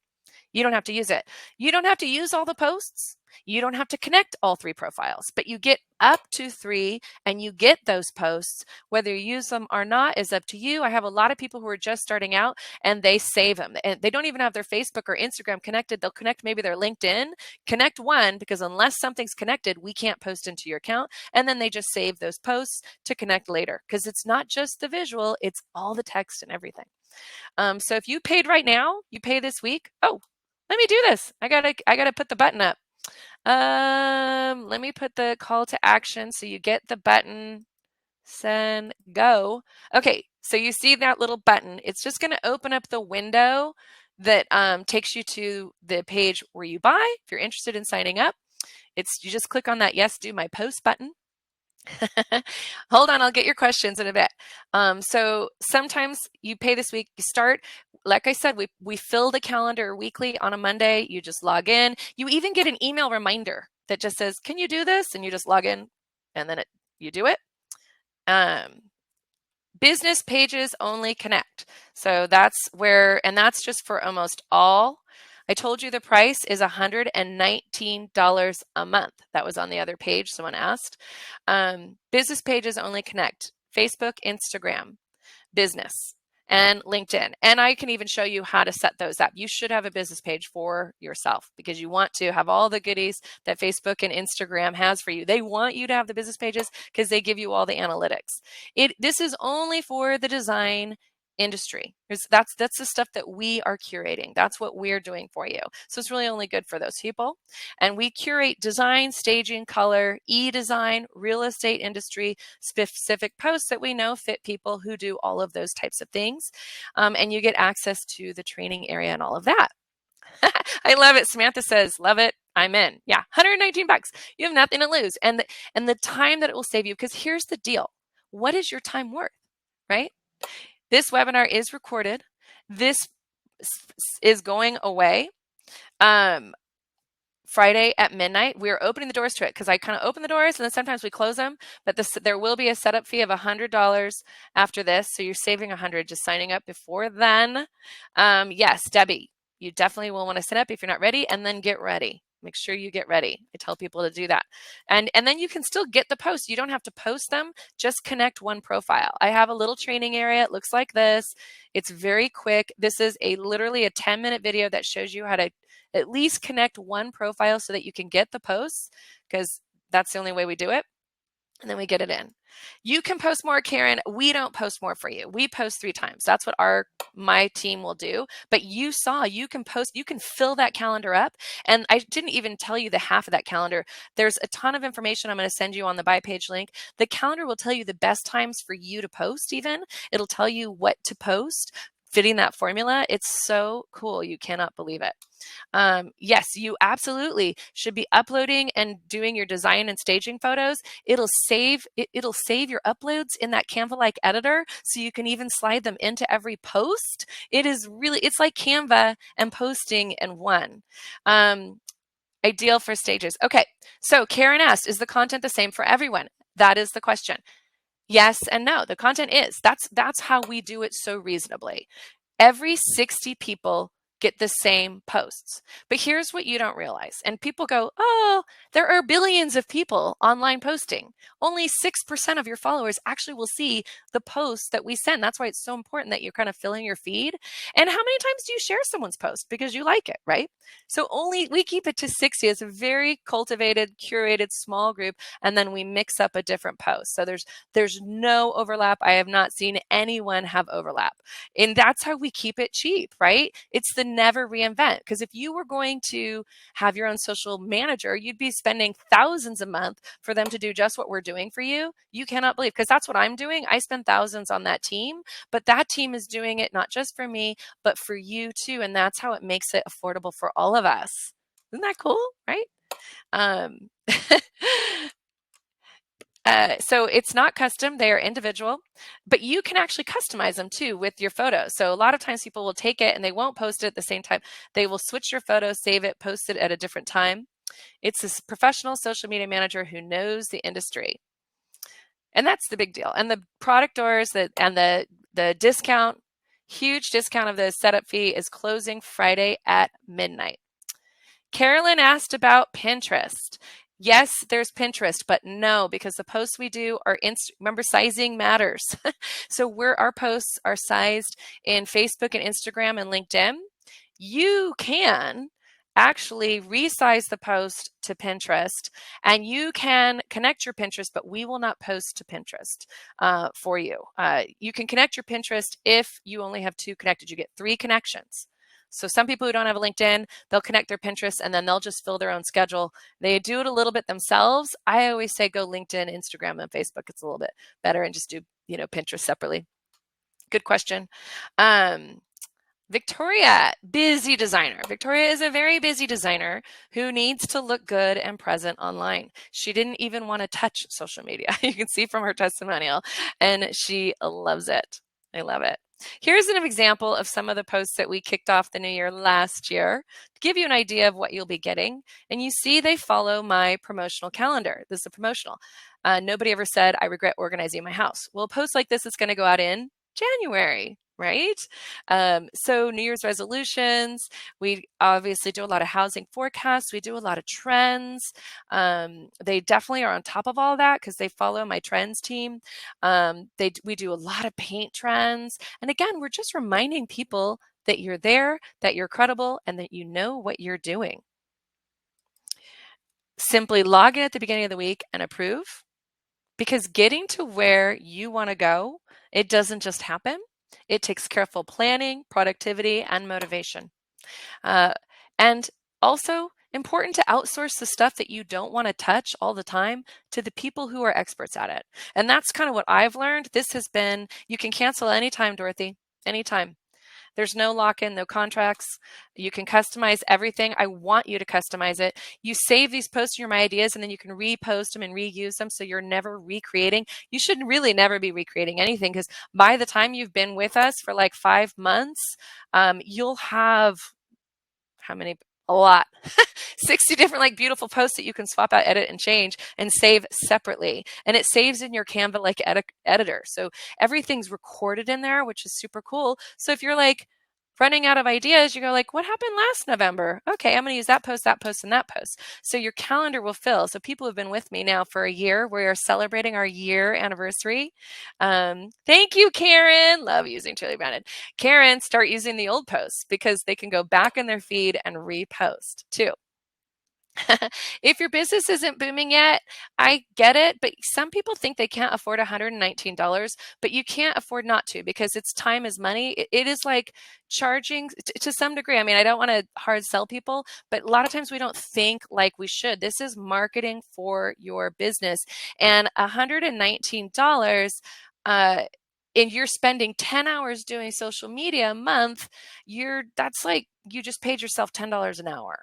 You don't have to use it. You don't have to use all the posts. You don't have to connect all 3 profiles, but you get up to 3 and you get those posts. Whether you use them or not is up to you. I have a lot of people who are just starting out and they save them. And they don't even have their Facebook or Instagram connected. They'll connect maybe their LinkedIn, connect one, because unless something's connected, we can't post into your account. And then they just save those posts to connect later, because it's not just the visual, it's all the text and everything. So if you paid right now, you pay this week. Oh, let me do this. I gotta put the button up. Let me put the call to action so you get the button. Send, go. Okay, so you see that little button. It's just going to open up the window that takes you to the page where you buy. If you're interested in signing up, you just click on that yes, do my post button. Hold on, I'll get your questions in a bit. So sometimes you pay this week, you start, like I said, we fill the calendar weekly on a Monday. You just log in. You even get an email reminder that just says, can you do this? And you just log in and then you do it. Business pages only connect. So that's where, and that's just for almost all. I told you the price is $119 a month. That was on the other page, someone asked. Business pages only connect. Facebook, Instagram, business, and LinkedIn. And I can even show you how to set those up. You should have a business page for yourself because you want to have all the goodies that Facebook and Instagram has for you. They want you to have the business pages because they give you all the analytics. This is only for the design industry. That's the stuff that we are curating. That's what we're doing for you. So it's really only good for those people. And we curate design, staging, color, e-design, real estate industry, specific posts that we know fit people who do all of those types of things. And you get access to the training area and all of that. I love it. Samantha says, love it. I'm in. Yeah, 119 bucks. You have nothing to lose. And the time that it will save you, because here's the deal. What is your time worth, right? This webinar is recorded. This is going away Friday at midnight. We're opening the doors to it because I kind of open the doors and then sometimes we close them. But there will be a setup fee of $100 after this. So you're saving $100 just signing up before then. Yes, Debbie, you definitely will want to sign up if you're not ready, and then get ready. Make sure you get ready. I tell people to do that. And then you can still get the posts. You don't have to post them. Just connect one profile. I have a little training area. It looks like this. It's very quick. This is literally a 10-minute video that shows you how to at least connect one profile so that you can get the posts, because that's the only way we do it. And then we get it in. You can post more, Karen. We don't post more for you. We post 3 times. That's what my team will do. But you saw, you can post, you can fill that calendar up. And I didn't even tell you the half of that calendar. There's a ton of information I'm going to send you on the buy page link. The calendar will tell you the best times for you to post even. It'll tell you what to post, fitting that formula. It's so cool. You cannot believe it. Yes, you absolutely should be uploading and doing your design and staging photos. It'll save your uploads in that Canva-like editor, so you can even slide them into every post. It's like Canva and posting in one. Ideal for stages. Okay, so Karen asked, is the content the same for everyone? That is the question. Yes and no. The content is. That's how we do it so reasonably. Every 60 people get the same posts. But here's what you don't realize. And people go, oh, there are billions of people online posting. Only 6% of your followers actually will see the posts that we send. That's why it's so important that you're kind of filling your feed. And how many times do you share someone's post? Because you like it, right? So we keep it to 60. It's a very cultivated, curated, small group. And then we mix up a different post. So there's no overlap. I have not seen anyone have overlap. And that's how we keep it cheap, right? It's the never reinvent. Because if you were going to have your own social manager, you'd be spending thousands a month for them to do just what we're doing for you. You cannot believe, because that's what I'm doing. I spend thousands on that team, but that team is doing it not just for me, but for you too. And that's how it makes it affordable for all of us. Isn't that cool, right? So it's not custom, they are individual, but you can actually customize them too with your photos. So a lot of times people will take it and they won't post it at the same time. They will switch your photos, save it, post it at a different time. It's a professional social media manager who knows the industry. And that's the big deal. And the product doors and the discount, Huge discount of the setup fee is closing Friday at midnight. Carolyn asked about Pinterest. Yes, there's Pinterest, but no, because the posts we do are, remember, sizing matters. So our posts are sized in Facebook and Instagram and LinkedIn. You can actually resize the post to Pinterest, and you can connect your Pinterest, but we will not post to Pinterest for you. You can connect your Pinterest if you only have 2 connected. You get 3 connections. So some people who don't have a LinkedIn, they'll connect their Pinterest and then they'll just fill their own schedule. They do it a little bit themselves. I always say go LinkedIn, Instagram, and Facebook. It's a little bit better, and just do, Pinterest separately. Good question. Victoria, busy designer. Victoria is a very busy designer who needs to look good and present online. She didn't even want to touch social media. You can see from her testimonial, and she loves it. I love it. Here's an example of some of the posts that we kicked off the new year last year to give you an idea of what you'll be getting. And you see they follow my promotional calendar. This is a promotional. Nobody ever said, I regret organizing my house. Well, a post like this is going to go out in January, right? So New Year's resolutions, we obviously do a lot of housing forecasts. We do a lot of trends. They definitely are on top of all that because they follow my trends team. We do a lot of paint trends. And again, we're just reminding people that you're there, that you're credible, and that you know what you're doing. Simply log in at the beginning of the week and approve, because getting to where you want to go, it doesn't just happen. It takes careful planning, productivity, and motivation. And also important to outsource the stuff that you don't want to touch all the time to the people who are experts at it. And that's kind of what I've learned. This has been, you can cancel anytime, Dorothy, anytime. There's no lock-in, no contracts. You can customize everything. I want you to customize it. You save these posts in your My Ideas, and then you can repost them and reuse them, so you're never recreating. You should really never be recreating anything, because by the time you've been with us for like 5 months, you'll have how many? A lot. 60 different like beautiful posts that you can swap out, edit, and change and save separately. And it saves in your Canva like editor. So everything's recorded in there, which is super cool. So if you're like running out of ideas, you go like, what happened last November? Okay, I'm going to use that post, and that post. So your calendar will fill. So people have been with me now for a year. We are celebrating our year anniversary. Thank you, Karen. Love using Chili Branded. Karen, start using the old posts because they can go back in their feed and repost too. If your business isn't booming yet, I get it, but some people think they can't afford $119, but you can't afford not to, because it's time is money. It is like charging to some degree. I mean, I don't want to hard sell people, but a lot of times we don't think like we should. This is marketing for your business, and $119, and you're spending 10 hours doing social media a month, that's like you just paid yourself $10 an hour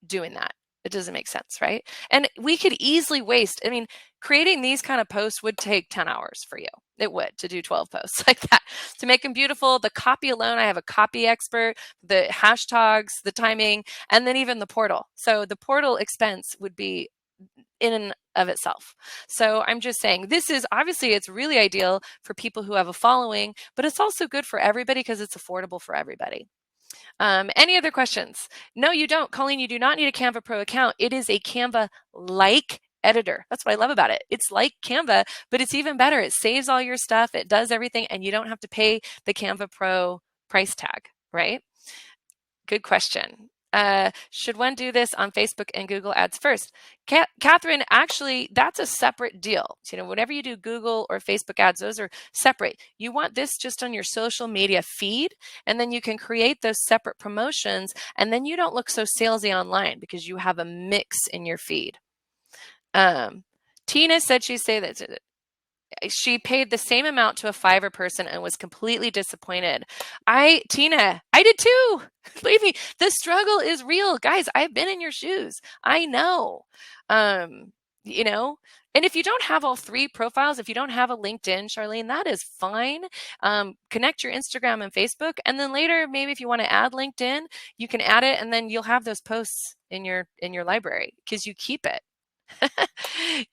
doing that. It doesn't make sense, right? And we could easily waste, I mean, creating these kind of posts would take 10 hours for you. It would, to do 12 posts like that, to make them beautiful. The copy alone, I have a copy expert, the hashtags, the timing, and then even the portal. So the portal expense would be in and of itself. So I'm just saying, this is obviously, it's really ideal for people who have a following, but it's also good for everybody because it's affordable for everybody. Any other questions? No, you don't. Colleen, you do not need a Canva Pro account. It is a Canva-like editor. That's what I love about it. It's like Canva, but it's even better. It saves all your stuff. It does everything, and you don't have to pay the Canva Pro price tag, right? Good question. Should one do this on Facebook and Google Ads first? Catherine, actually, that's a separate deal. Whenever you do Google or Facebook ads, those are separate. You want this just on your social media feed, and then you can create those separate promotions, and then you don't look so salesy online because you have a mix in your feed. Tina said she paid the same amount to a Fiverr person and was completely disappointed. Tina, I did too. Believe me, the struggle is real. Guys, I've been in your shoes. I know. And if you don't have all 3 profiles, if you don't have a LinkedIn, Charlene, that is fine. Connect your Instagram and Facebook, and then later, maybe if you want to add LinkedIn, you can add it, and then you'll have those posts in your library because you keep it.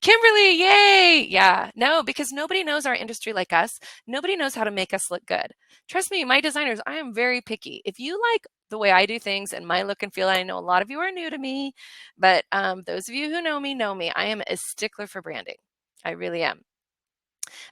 Kimberly, yay! Yeah, no, because nobody knows our industry like us. Nobody knows how to make us look good. Trust me, my designers, I am very picky. If you like the way I do things and my look and feel, I know a lot of you are new to me, but those of you who know me. I am a stickler for branding. I really am.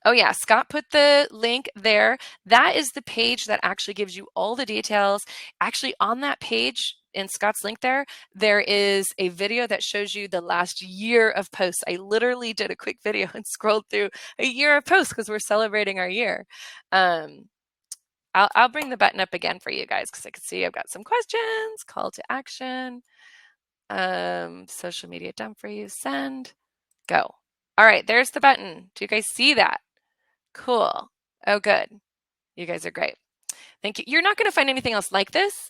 Oh, yeah, Scott put the link there. That is the page that actually gives you all the details. Actually, on that page in Scott's link there, there is a video that shows you the last year of posts. I literally did a quick video and scrolled through a year of posts because we're celebrating our year. I'll bring the button up again for you guys because I can see I've got some questions. Call to action. Social media done for you. Send. Go. All right, there's the button. Do you guys see that? Cool. Oh, good. You guys are great. Thank you. You're not going to find anything else like this.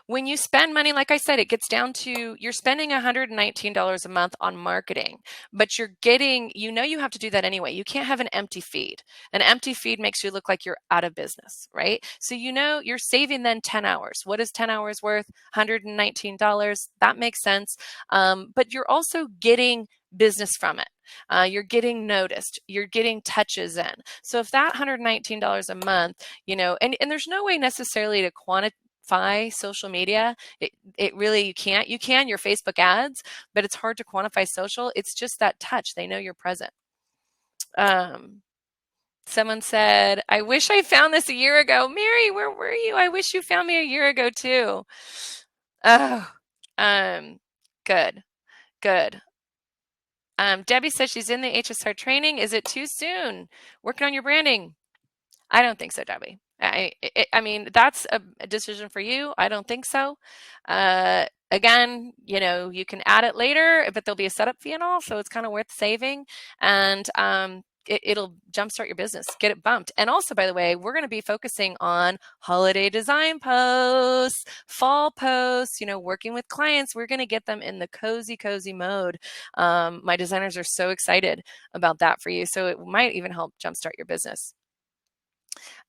When you spend money, like I said, it gets down to you're spending $119 a month on marketing, but you're getting, you have to do that anyway. You can't have an empty feed. An empty feed makes you look like you're out of business, right? So you're saving then 10 hours. What is 10 hours worth? $119. That makes sense. But you're also getting business from it. You're getting noticed, you're getting touches in. So if that $119 a month, and there's no way necessarily to quantify social media. It really, you can't. You can your Facebook ads, but it's hard to quantify social. It's just that touch. They know you're present. Someone said, I wish I found this a year ago. Mary, where were you? I wish you found me a year ago too. Oh, good. Debbie says she's in the HSR training. Is it too soon? Working on your branding? I don't think so, Debbie. I mean, that's a decision for you. I don't think so. Again, you can add it later, but there'll be a setup fee and all, so it's kind of worth saving. And it'll jumpstart your business, get it bumped. And also, by the way, we're going to be focusing on holiday design posts, fall posts, working with clients. We're going to get them in the cozy mode. My designers are so excited about that for you. So it might even help jumpstart your business.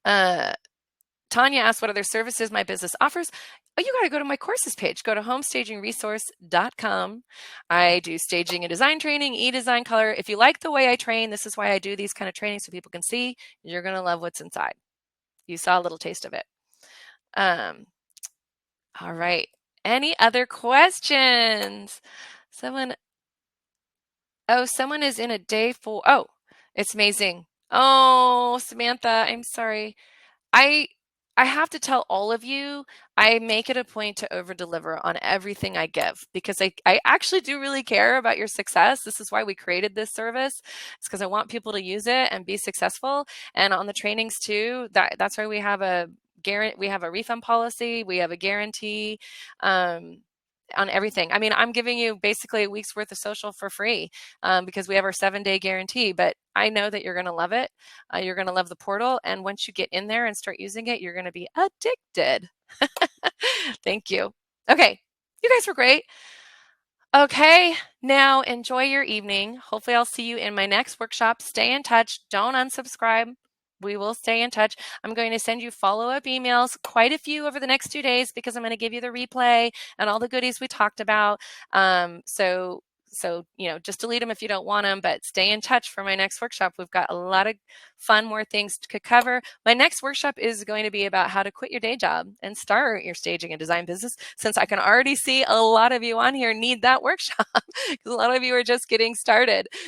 Tanya asked what other services my business offers. Oh, you got to go to my courses page. Go to homestagingresource.com. I do staging and design training, e-design, color. If you like the way I train, this is why I do these kind of trainings so people can see. You're going to love what's inside. You saw a little taste of it. All right. Any other questions? Someone is in a day 4. Oh, it's amazing. Oh, Samantha, I'm sorry. I have to tell all of you, I make it a point to over deliver on everything I give because I actually do really care about your success. This is why we created this service. It's because I want people to use it and be successful. And on the trainings too, that's why we have a refund policy. We have a guarantee. On everything. I mean, I'm giving you basically a week's worth of social for free because we have our 7-day guarantee, but I know that you're going to love it. You're going to love the portal. And once you get in there and start using it, you're going to be addicted. Thank you. Okay. You guys were great. Okay. Now enjoy your evening. Hopefully I'll see you in my next workshop. Stay in touch. Don't unsubscribe. We will stay in touch. I'm going to send you follow-up emails, quite a few over the next 2 days because I'm going to give you the replay and all the goodies we talked about. So just delete them if you don't want them, but stay in touch for my next workshop. We've got a lot of fun, more things to cover. My next workshop is going to be about how to quit your day job and start your staging and design business, since I can already see a lot of you on here need that workshop because a lot of you are just getting started.